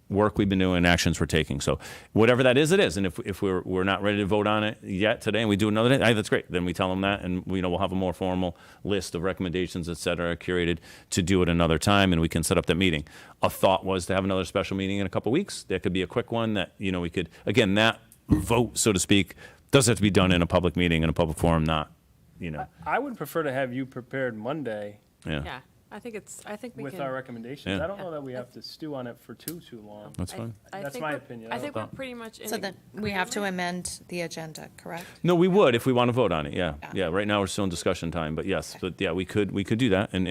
work we've been doing, actions we're taking. So whatever that is, it is. And if we're not ready to vote on it yet today, and we do another day, that's great. Then we tell them that, and we'll have a more formal list of recommendations, et cetera, curated to do it another time, and we can set up that meeting. A thought was to have another special meeting in a couple weeks. That could be a quick one that, we could, again, that vote, so to speak, does have to be done in a public meeting, in a public forum, not, I would prefer to have you prepared Monday Yeah, I think we with can. our recommendations. Yeah. I don't know that we have to stew on it for too long. That's fine. That's think my we're- opinion. I think we're pretty much in. So then we have to amend the agenda, correct? No, we would if we want to vote on it. Yeah. Right now we're still in discussion time, but yes, but yeah, we could do that and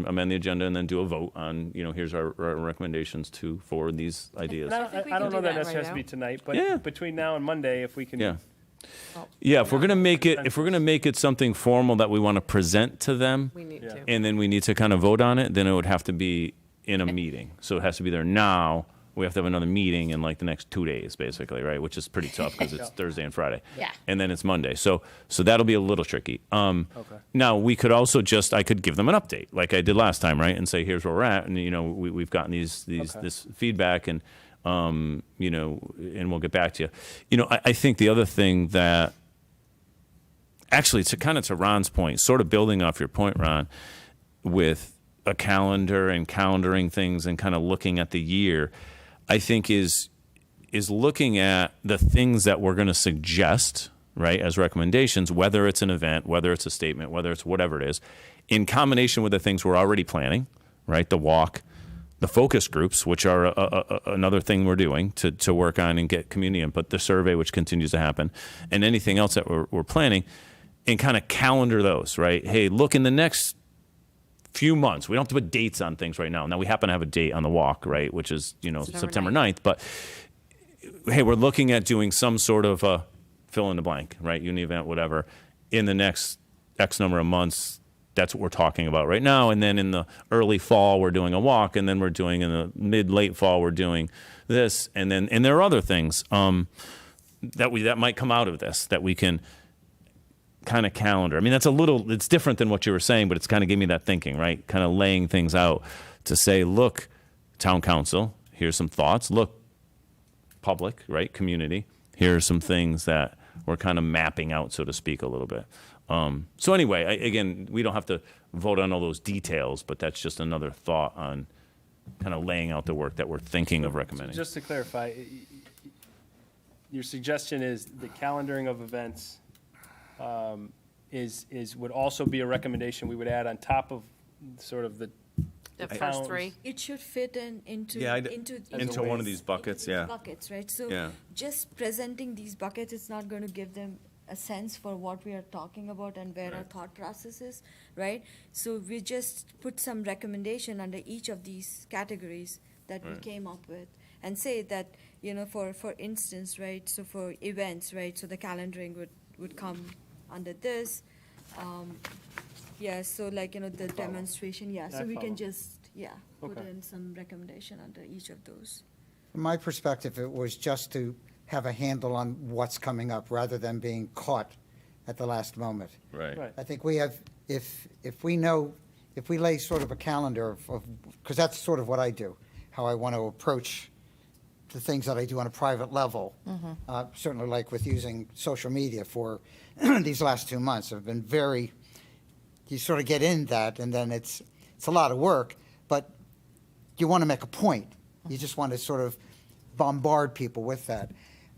amend the agenda and then do a vote on, here's our recommendations to forward these ideas. And think we I can don't know do that that necessarily has right to be now. tonight, but Yeah. between now and Monday, if we can. Yeah. Yeah, if we're gonna make it something formal that we want to present to them, We need Yeah. to. and then we need to kind of vote on it, then it would have to be in a meeting. So it has to be there now. We have to have another meeting in like the next 2 days, basically, right? Which is pretty tough because it's Thursday and Friday. Yeah. And then it's Monday. So that'll be a little tricky. Okay. Now we could also I could give them an update like I did last time, right? And say, here's where we're at. And, we've gotten this feedback and, and we'll get back to you. I think the other thing that, actually, to Ron's point, sort of building off your point, Ron, with a calendar and calendaring things and kind of looking at the year, I think is looking at the things that we're going to suggest, right, as recommendations, whether it's an event, whether it's a statement, whether it's whatever it is, in combination with the things we're already planning, right, the walk, the focus groups, which are another thing we're doing to work on and get community input, the survey, which continues to happen, and anything else that we're planning, and kind of calendar those, right? Hey, look, in the next few months, we don't have to put dates on things right now. Now, we happen to have a date on the walk, right, which is, September 9th, but hey, we're looking at doing some sort of a fill in the blank, right, uni event, whatever, in the next X number of months. That's what we're talking about right now. And then in the early fall, we're doing a walk. And then we're doing in the late fall, we're doing this. And there are other things that might come out of this that we can kind of calendar. I mean, it's different than what you were saying, but it's kind of giving me that thinking, right? Kind of laying things out to say, look, town council, here's some thoughts. Look, public, right? Community, here are some things that we're kind of mapping out, so to speak, a little bit. So anyway, again, we don't have to vote on all those details, but that's just another thought on kind of laying out the work that we're thinking of recommending. Just to clarify, your suggestion is the calendaring of events would also be a recommendation we would add on top of sort of the The towns. first three. It should fit into Yeah, into one of these buckets, into these yeah. buckets, right? So Yeah. just presenting these buckets is not going to give them a sense for what we are talking about and where our thought process is, right? So we just put some recommendation under each of these categories that we came up with and say that, for instance, right, so for events, right, so the calendaring would come under this. So like, the demonstration, so I we can follow. just, put Okay. in some recommendation under each of those. From my perspective, it was just to have a handle on what's coming up rather than being caught at the last moment. Right. Right. I think we have, if we lay sort of a calendar because that's sort of what I do, how I want to approach the things that I do on a private level. Certainly like with using social media for these last 2 months have been you sort of get in that and then it's a lot of work, but you want to make a point. You just want to sort of bombard people with that.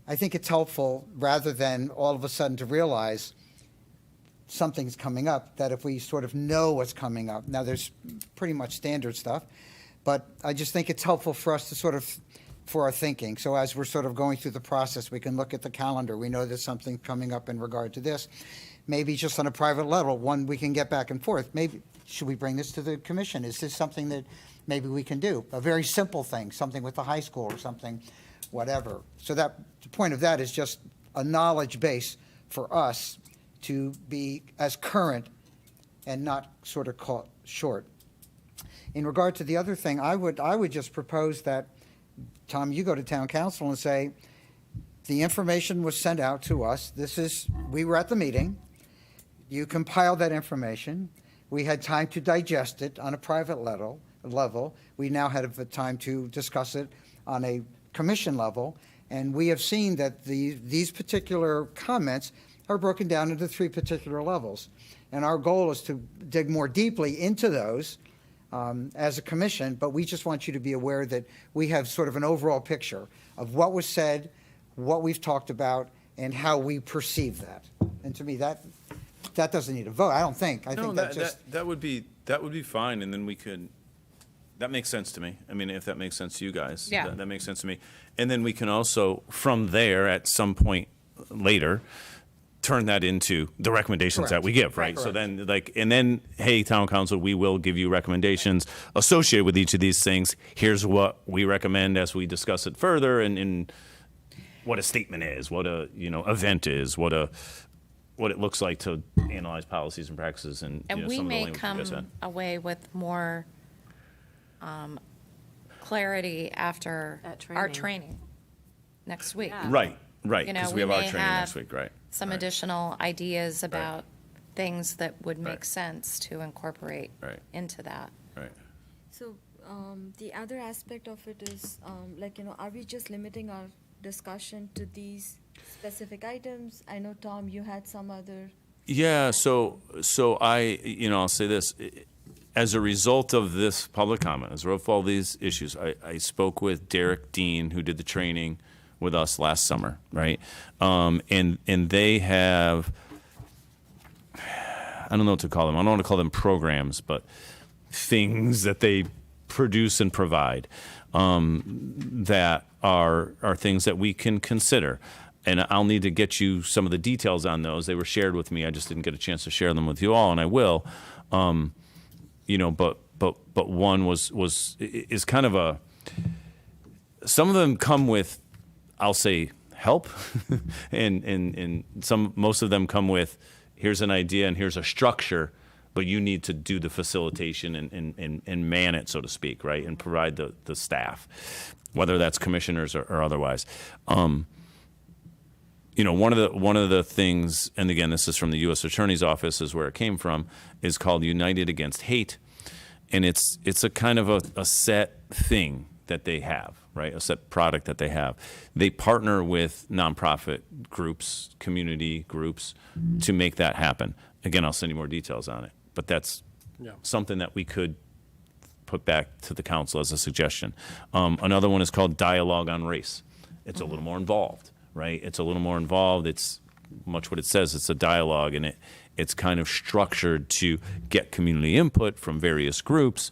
I think it's helpful rather than all of a sudden to realize something's coming up, that if we sort of know what's coming up. Now, there's pretty much standard stuff, but I just think it's helpful for us to for our thinking. So as we're sort of going through the process, we can look at the calendar. We know there's something coming up in regard to this. Maybe just on a private level, one we can get back and forth. Maybe, should we bring this to the commission? Is this something that maybe we can do? A very simple thing, something with the high school or something, whatever. So the point of that is just a knowledge base for us to be as current and not sort of caught short. In regard to the other thing, I would just propose that, Tom, you go to town council and say, the information was sent out to us. We were at the meeting. You compiled that information. We had time to digest it on a private level. We now have the time to discuss it on a commission level, and we have seen that these particular comments are broken down into 3 particular levels. And our goal is to dig more deeply into those as a commission, but we just want you to be aware that we have sort of an overall picture of what was said, what we've talked about, and how we perceive that. And to me, that doesn't need a vote, I don't think. I No, think that just, that would be fine, and then we could, that makes sense to me. I mean, if that makes sense to you guys. Yeah. That makes sense to me. And then we can also, from there, at some point later, turn that into the recommendations that we give, right? So then, and then, hey, town council, we will give you recommendations associated with each of these things. Here's what we recommend as we discuss it further, and what a statement is, what a, event is, what it looks like to analyze policies and practices, and And we some of the may language you guys come had. away with more clarity after At our training. training next week. Yeah. Right, You know, because we we have our may training next have week, right? Some right, additional ideas about things that would make Right. sense to incorporate Right. into that. Right. So the other aspect of it is, are we just limiting our discussion to these specific items? I know, Tom, you had some other. Yeah, so I, I'll say this. As a result of this public comment, as a result of all these issues, I spoke with Derek Dean, who did the training with us last summer, right? And they have, I don't know what to call them. I don't want to call them programs, but things that they produce and provide that are things that we can consider. And I'll need to get you some of the details on those. They were shared with me. I just didn't get a chance to share them with you all, and I will. But one is kind of a. Some of them come with, I'll say, help, and most of them come with, here's an idea and here's a structure, but you need to do the facilitation and man it, so to speak, right, and provide the staff, whether that's commissioners or otherwise. One of the things, and again, this is from the U.S. Attorney's Office, is where it came from, is called United Against Hate, and it's a kind of a set thing that they have, right? A set product that they have. They partner with nonprofit groups, community groups, to make that happen. Again, I'll send you more details on it, but that's something that we could put back to the council as a suggestion. Another one is called Dialogue on Race. It's a little more involved. Right? It's a little more involved. It's much what it says. It's a dialogue, and it's kind of structured to get community input from various groups,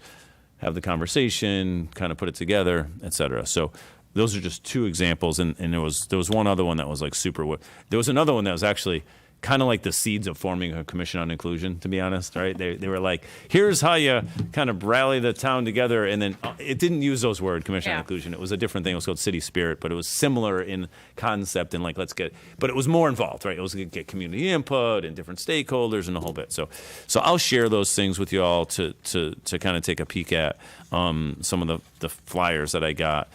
have the conversation, kind of put it together, et cetera. So those are just 2 examples, and there was one other one that was like super. There was another one that was actually kind of like the seeds of forming a commission on inclusion, to be honest, right? They were like, here's how you kind of rally the town together, and then it didn't use those words, commission on inclusion. It was a different thing. It was called City Spirit, but it was similar in concept and like, but it was more involved, right? It was to get community input and different stakeholders and the whole bit. So I'll share those things with you all to kind of take a peek at some of the flyers that I got.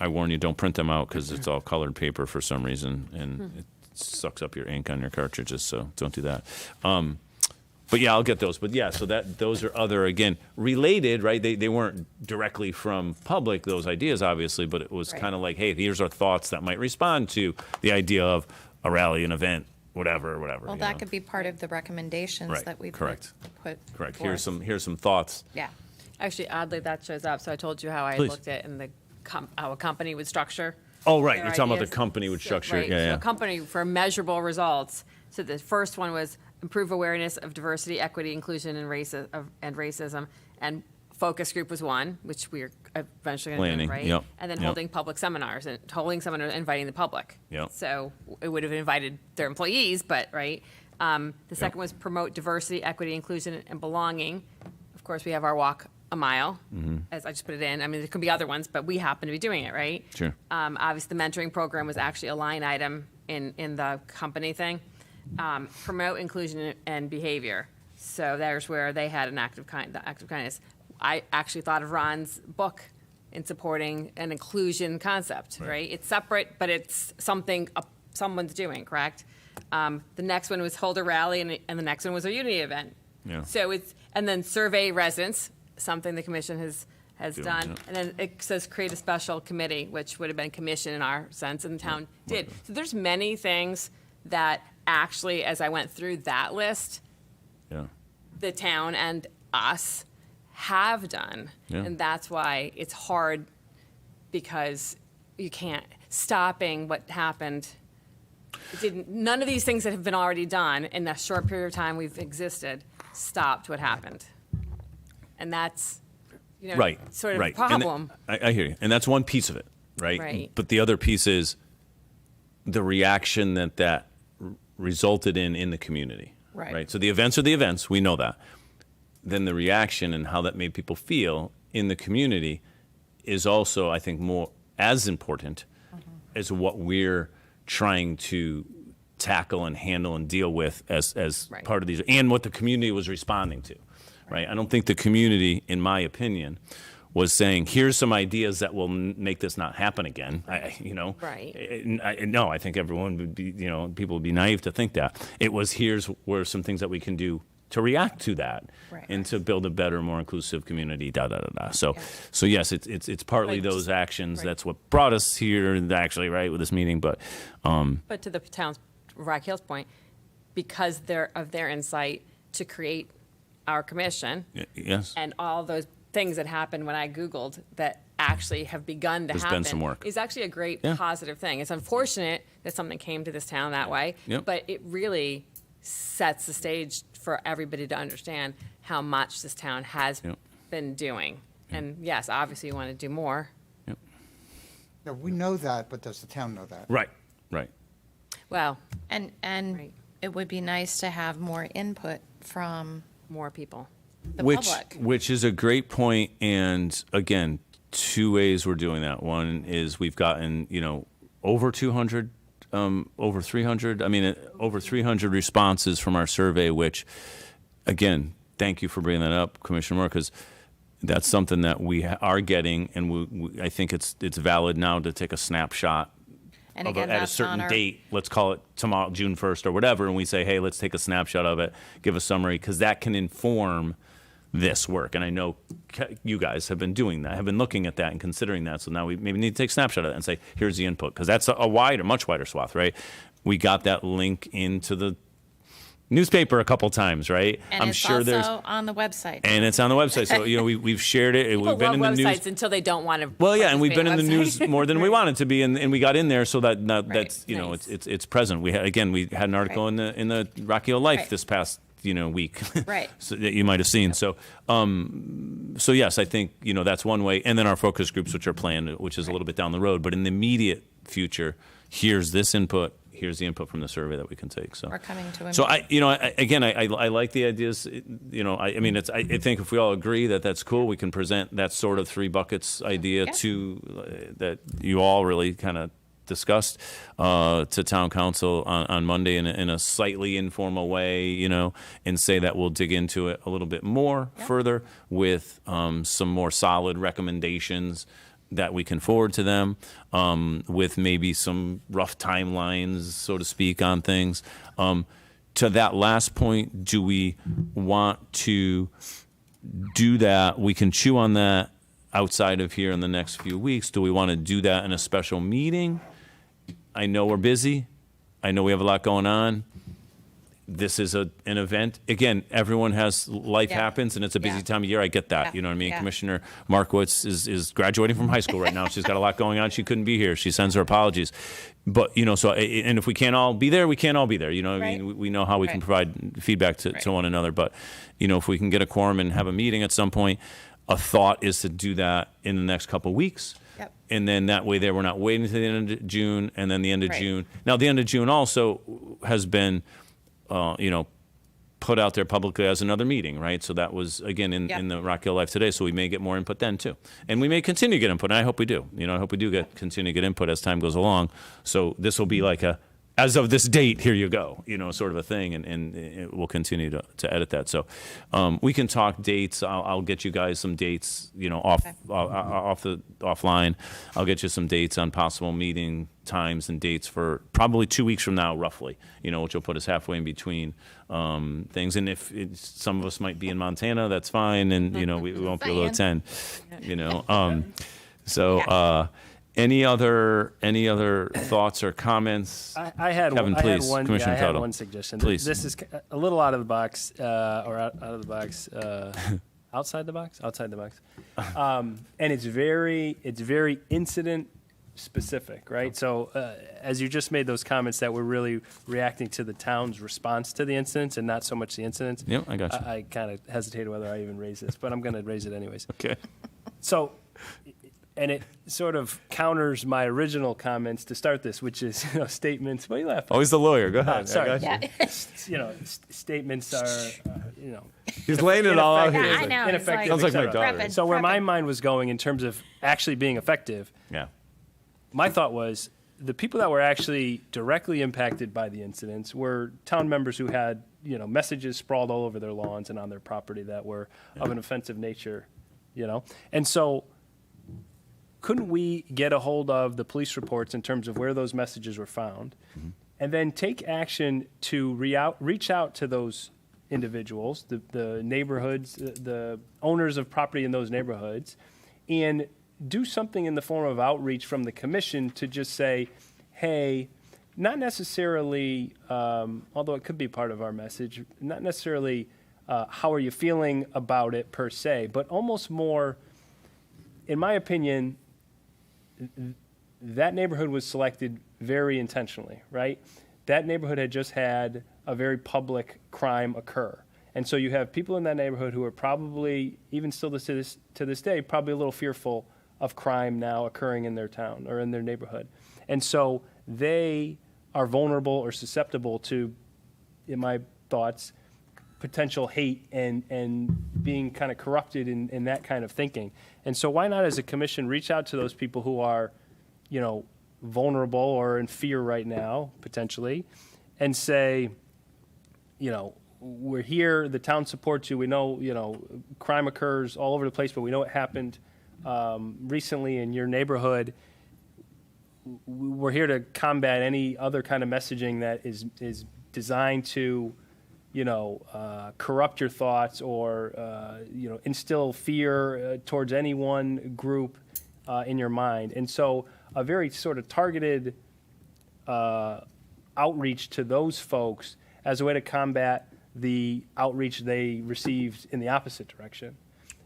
I warn you, don't print them out because it's all colored paper for some reason, and it sucks up your ink on your cartridges, so don't do that. But yeah, I'll get those. But yeah, so those are other, again, related, right? They weren't directly from public, those ideas, obviously, but it was kind of like, hey, here's our thoughts that might respond to the idea of a rally, an event, whatever. Well, that could be part of the recommendations Right, that we correct. put Correct. forth. Here's some thoughts. Yeah. Actually, oddly, that shows up. So I told you how I Please. looked at in the how a company would structure. Oh, right. their You're talking about the ideas. company would So, structure. right, Yeah. So a company for measurable results. So the first one was improve awareness of diversity, equity, inclusion, and racism. And focus group was one, which we're eventually going to do, Planning, right? yep, And then yep. holding public seminars and inviting the public. Yep. So it would have invited their employees, but right. The second was promote diversity, equity, inclusion, and belonging. Of course, we have our walk a mile, as I just put it in. I mean, there could be other ones, but we happen to be doing it, right? Sure. Obviously, the mentoring program was actually a line item in the company thing. Promote inclusion and behavior. So there's where they had the act of kindness. I actually thought of Ron's book in supporting an inclusion concept, right? It's separate, but it's something someone's doing, correct? The next one was hold a rally, and the next one was a unity event. Yeah. So and then survey residents, something the commission has has Do, done. yeah. And then it says create a special committee, which would have been commission in our sense, and the town did. So there's many things that actually, as I went through that list, Yeah. the town and us have done. Yeah. And that's why it's hard, because you can't, stopping what happened. It didn't, none of these things that have been already done in the short period of time we've existed stopped what happened. And that's, you know, Right. sort of right. a problem. And I hear you. And that's one piece of it, right? Right. But the other piece is the reaction that resulted in the community. Right. So the events are the events. We know that. Then the reaction and how that made people feel in the community is also, I think, more as important as what we're trying to tackle and handle and deal with as Right. part of these, and what the community was responding to, right? I don't think the community, in my opinion, was saying, here's some ideas that will make this not happen again. Right. No, I think everyone would be, people would be naive to think that. It was, were some things that we can do to react to that, Right. and to build a better, more inclusive community. So yes, it's partly Right, those just- actions. right. That's what brought us here, actually, right, with this meeting. But But to the town's, Rock Hill's point, because of their insight to create our commission, yes, and all those things that happened when I Googled that actually have begun to There's happen. been some work. Is actually a great Yeah. positive thing. It's unfortunate that something came to this town that way, Yep. but it really sets the stage for everybody to understand how much this town has Yep. been doing. And yes, obviously you want to do more. Yeah, we know that, but does the town know that? right. Well, And Right. it would be nice to have more input from more people. the which public. which is a great point. And again, two ways we're doing that. One is we've gotten over 200, over 300. I mean, over 300 responses from our survey. Which, again, thank you for bringing that up, Commissioner Moore, because that's something that we are getting, and I think it's valid now to take a snapshot And of again, at a that's certain on our, date, let's call it tomorrow, June 1st or whatever, and we say, hey, let's take a snapshot of it, give a summary, because that can inform this work. And I know you guys have been doing that, have been looking at that and considering that. So now we maybe need to take a snapshot of that and say, here's the input, because that's a much wider swath, right? We got that link into the newspaper a couple times, right? and it's also on the website. And it's on the website. So, we've shared it. People We've been love in the news. websites until they don't want to. Well, yeah, and we've been in the news more than we Right. wanted to be, and we got in there, so that's Nice. it's present. We had an article Right. in the Rocky Hill Life Right. this past week, Right. so that you might have seen. So yes, I think that's one way, and then our focus groups, which are planned, which is a little bit down the road, but in the immediate future, here's this input. Here's the input from the survey that we can take. So We're coming to a So meeting. I like the ideas. I think if we all agree that that's cool, we can present that sort of three buckets idea Yeah. to that you all really kind of discussed to town council on Monday in a slightly informal way, and say that we'll dig into it a little bit more further with some more solid recommendations that we can forward to them, with maybe some rough timelines, so to speak, on things. To that last point, do we want to do that? We can chew on that outside of here in the next few weeks. Do we want to do that in a special meeting? I know we're busy. I know we have a lot going on. This is an event. Again, everyone has life Yeah. happens, and it's a busy Yeah. time of year. I get that. Yeah. You know what I mean? Yeah. Commissioner Markowitz is graduating from high school right now. She's got a lot going on. She couldn't be here. She sends her apologies. But, and if we can't all be there, we can't all be there. I Right. mean, we know how we can Right. provide feedback to Right. one another. But, if we can get a quorum and have a meeting at some point, a thought is to do that in the next couple of weeks. Yep. And then that way there, we're not waiting to the end of June and then the end of Right. June. Now, the end of June also has been, put out there publicly as another meeting, right? So that was, again, Yep. in the Rock Hill Life today. So we may get more input then, too. And we may continue to get input, and I hope we do. I hope we do continue to get input as time goes along. So this will be like as of this date, here you go, sort of a thing, and we'll continue to edit that. So we can talk dates. I'll get you guys some dates, offline. I'll get you some dates on possible meeting times and dates for probably 2 weeks from now, roughly, which will put us halfway in between things. And if some of us might be in Montana, that's fine, and, we won't be able to attend, So any other thoughts or comments? I had Kevin, one. please, Commissioner I had Tuttle. one suggestion. Please. This is a little out of the box, or out of the box, outside the box, outside the box, and it's very incident specific, right? So as you just made those comments that we're really reacting to the town's response to the incidents and not so much the incidents. Yep, I got you. I kind of hesitated whether I even raise this, but I'm going to raise it anyways. Okay. So, and it sort of counters my original comments to start this, which is statements. What are you laughing? Always the lawyer. Go ahead. Sorry. I got you. Statements are, He's laying it all out ineffective. here. I know. Ineffective, It's like, Sounds like my et cetera. daughter. So where my Prepping. mind was going in terms of actually being effective, Yeah. my thought was the people that were actually directly impacted by the incidents were town members who had, messages sprawled all over their lawns and on their property that were of an offensive nature, And so couldn't we get a hold of the police reports in terms of where those messages were found and then take action to reach out to those individuals, the neighborhoods, the owners of property in those neighborhoods, and do something in the form of outreach from the commission to just say, hey, not necessarily, although it could be part of our message, not necessarily how are you feeling about it per se, but almost more, in my opinion, that neighborhood was selected very intentionally, right? That neighborhood had just had a very public crime occur. And so you have people in that neighborhood who are probably, even still to this day, probably a little fearful of crime now occurring in their town or in their neighborhood. And so they are vulnerable or susceptible to, in my thoughts, potential hate and being kind of corrupted in that kind of thinking. And so why not, as a commission, reach out to those people who are, vulnerable or in fear right now, potentially, and say, we're here, the town supports you, we know, crime occurs all over the place, but we know it happened recently in your neighborhood. We're here to combat any other kind of messaging that is designed to, corrupt your thoughts or, instill fear towards any one group in your mind. And so a very sort of targeted outreach to those folks as a way to combat the outreach they received in the opposite direction.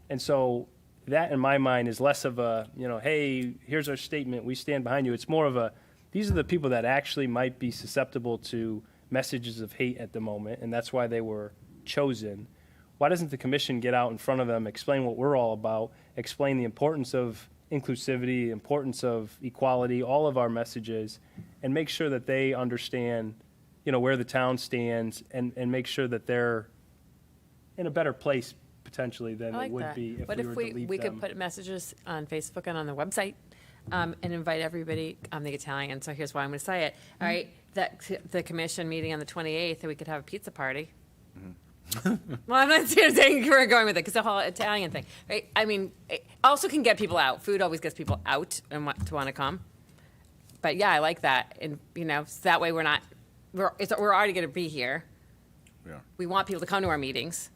And so that, in my mind, is less of a, hey, here's our statement, we stand behind you. It's more of a, these are the people that actually might be susceptible to messages of hate at the moment, and that's why they were chosen. Why doesn't the commission get out in front of them, explain what we're all about, explain the importance of inclusivity, importance of equality, all of our messages, and make sure that they understand, where the town stands, and make sure that they're in a better place potentially than I it like would that. be if What we if were to leave we them. could put messages on Facebook and on the website and invite everybody? I'm the Italian, so here's why I'm going to say it. All right, that the commission meeting on the 28th, and we could have a pizza party. Well, I'm not saying we're going with it because the whole Italian thing, right? I mean, it also can get people out. Food always gets people out and want to come. But yeah, I like that, and so that way we're already going to be here. Yeah. We want people to come to our meetings,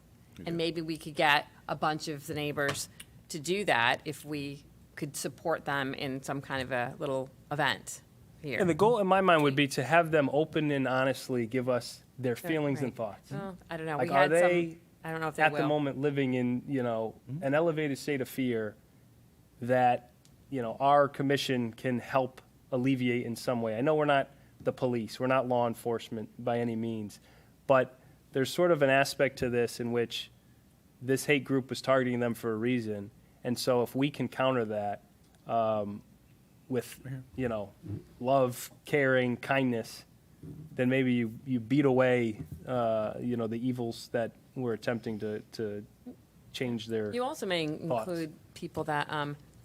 and maybe we could get a bunch of the neighbors to do that if we could support them in some kind of a little event here. And the goal in my mind would be to have them open and honestly give us their feelings and Right. thoughts. Well, I don't know. Like, We are had they some. I don't know if they at will. the moment living in, an elevated state of fear that, our commission can help alleviate in some way? I know we're not the police, we're not law enforcement by any means, but there's sort of an aspect to this in which this hate group was targeting them for a reason. And so if we can counter that with, love, caring, kindness, then maybe you beat away, the evils that we're attempting to change their. You also may Thoughts? include people that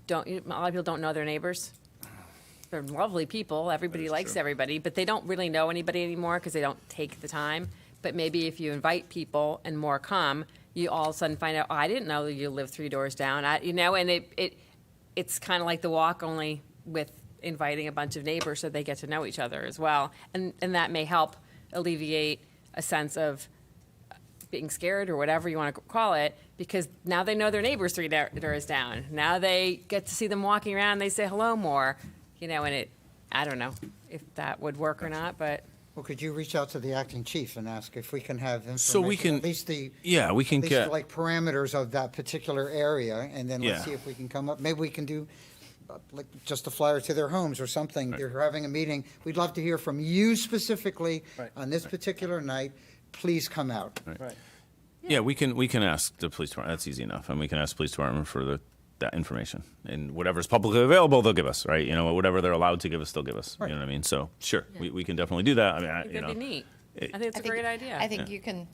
don't. A lot of people don't know their neighbors. they're lovely people, everybody likes everybody, but they don't really know anybody anymore because they don't take the time. But maybe if you invite people and more come, you all of a sudden find out, oh, I didn't know that you live 3 doors down, and it's kind of like the walk, only with inviting a bunch of neighbors so they get to know each other as well. And that may help alleviate a sense of being scared or whatever you want to call it, because now they know their neighbors 3 doors down. Now they get to see them walking around, they say hello more, and I don't know if that would work or not, but. Well, could you reach out to the acting chief and ask if we can have information? So we can- At least the. Yeah, we can at least get, like parameters of that particular area, and then let's Yeah. see if we can come up, maybe we can do like just a flyer to their homes or something. They're having a meeting. We'd love to hear from you specifically Right. on this particular night. Please come out. Right. yeah, we can ask the police department, that's easy enough, and we can ask the police department for that information. And whatever's publicly available, they'll give us, right? Whatever they're allowed to give us, they'll give us. You know what I mean? So, sure, we can definitely do that. I mean, It could be neat. I think it's a great idea. I think you can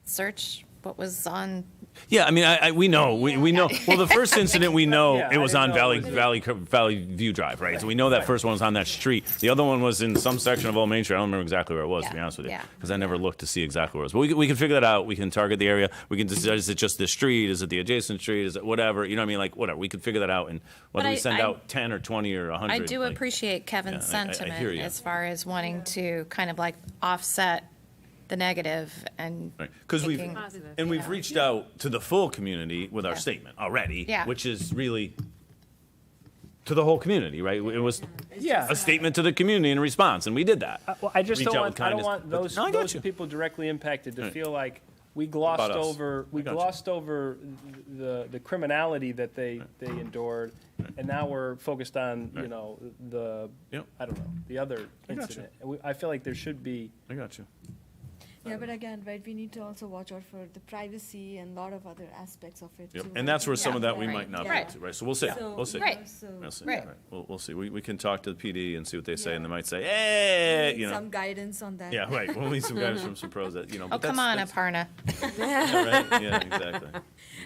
search what was on, Yeah, I mean, we know, we know. Well, the first incident we know Yeah, it was I on didn't know Valley View Drive, right? So we know that first one was on that street. The other one was in some section of Old Main Street. I don't remember exactly where it was, to be Yeah, honest with you, yeah. because I never looked to see exactly where it was. But we can figure that out. We can target the area. We can decide, is it just this street? Is it the adjacent street? Is it whatever? You know what I mean? Like whatever. We can figure that out. And whether But we send I- out 10 or 20 or 100. I do like, appreciate Kevin's yeah, I hear sentiment you. as far as wanting to kind of like offset the negative and Right, because making- we've reached out to the full community with our Yeah. statement already, Yeah. which is really to the whole community, right? It was Yeah. a statement to the community in response, and we did that. Well, I just Reach don't out want, with I don't kindness. want those, No, I got those you. people directly impacted to Right. feel like we About glossed us. over, I got you. the criminality that they endured, and now we're focused on, the, Yep. I don't know, the other I got you. incident. I feel like there should be, I got you. Yeah, but again, right, we need to also watch out for the privacy and a lot of other aspects of it Yep. too. And that's where some of that we Right. might not be Right. able to, right? So we'll see. So, We'll see. you know, Right. so We'll see. Right. We'll see. We can talk to the PD and see what they say, Yeah. and they might say, hey, need some guidance on that. Yeah, right. We'll need some guidance from some pros that, Oh, but come on, that's- Aparna. yeah, right? Yeah, exactly.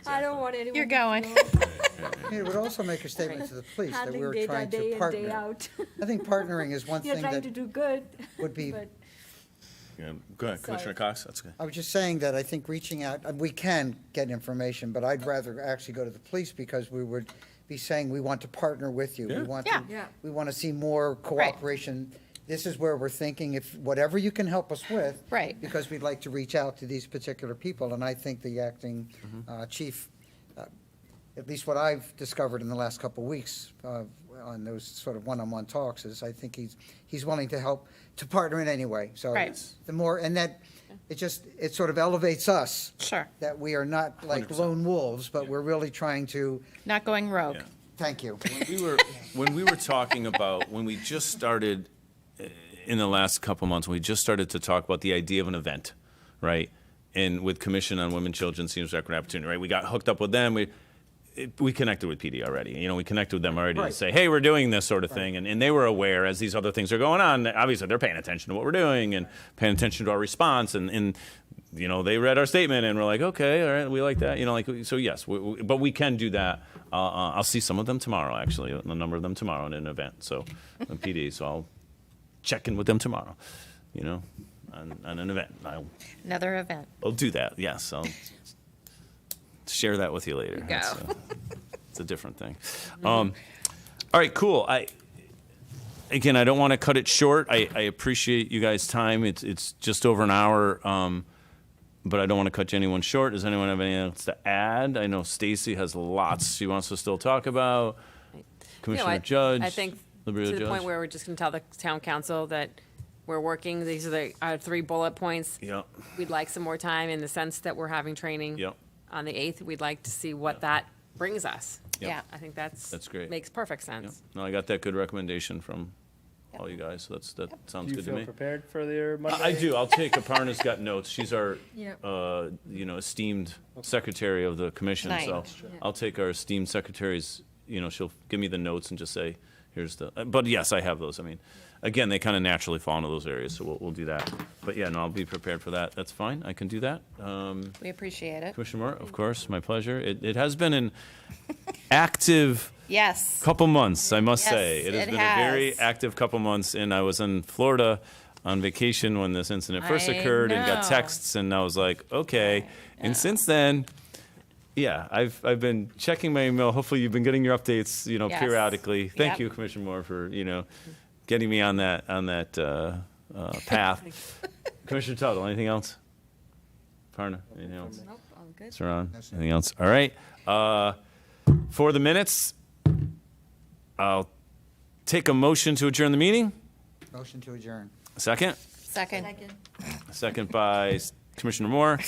I don't want anyone. You're to going. know. It would also make a statement to the police that Handling we're data trying day to in, day partner. out. I think partnering is one You're thing trying that to do good. would be, but Yeah, go ahead, Commissioner Cox. That's good. I was just saying that I think reaching out, we can get information, but I'd rather actually go to the police because we would be saying, we want to partner with you. Yeah. We want Yeah. to, Yeah. we want to see more cooperation. This is where we're thinking, if, whatever you can help us with. Right. Because we'd like to reach out to these particular people, and I think the acting chief, at least what I've discovered in the last couple of weeks, on those sort of one-on-one talks, is I think he's willing to help, to partner in any way. So Right. the more, and that, it sort of elevates us. Sure. That we are not like 100%. lone wolves, but we're really trying to, Not going rogue. Yeah. thank you. When we were talking about, when we just started in the last couple months, we just started to talk about the idea of an event, right? And with Commission on Women, Children, Seniors, Equity, and Opportunity, right? We got hooked up with them. We connected with PD already. We connected with them already to Right. say, hey, we're doing this sort of thing. And they were aware as these other things are going on. Obviously, they're paying attention to what we're doing and paying attention to our response. And they read our statement and we're like, okay, all right, we like that. So yes, but we can do that. I'll see some of them tomorrow, actually, a number of them tomorrow in an event. So on PD, so I'll check in with them tomorrow, on an event. Another event. I'll do that, yes. I'll share that with you later. Go. It's a different thing. All right, cool. Again, I don't want to cut it short. I appreciate you guys' time. It's just over an hour, but I don't want to cut anyone short. Does anyone have anything else to add? I know Stacy has lots she wants to still talk about. Commissioner Judge. I think Liberty to the Judge. point where we're just going to tell the town council that we're working, these are our 3 bullet points. Yep. We'd like some more time in the sense that we're having training. Yep. On the 8th, we'd like to see what that brings us. Yep. Yeah. I think That's great. makes perfect Yep. sense. No, I got that good recommendation from all you guys. So that sounds do you good to feel me. prepared for their Monday? I do. I'll take Aparna's got notes. She's our, Yep. esteemed secretary of the commission. Nice. So I'll take our esteemed secretary's, she'll give me the notes and just say, here's but yes, I have those. I mean, again, they kind of naturally fall into those areas, so we'll do that. But yeah, no, I'll be prepared for that. That's fine. I can do that. We appreciate it. Commissioner Moore, of course, my pleasure. It has been an active Yes. couple months, I must say. Yes, It has it been a very has. active couple months, and I was in Florida on vacation when this incident first I occurred and got know. texts, and I was like, okay. And since then, yeah, I've been checking my email. Hopefully, you've been getting your updates, Yes. periodically. Thank Yep. you, Commissioner Moore, for getting me on that path. Commissioner Tuttle, anything else? Parna, anything else? Nope, all good. Saran, anything else? All right. For the minutes, I'll take a motion to adjourn the meeting. Motion to adjourn. Second? Second. Second. Second by Commissioner Moore.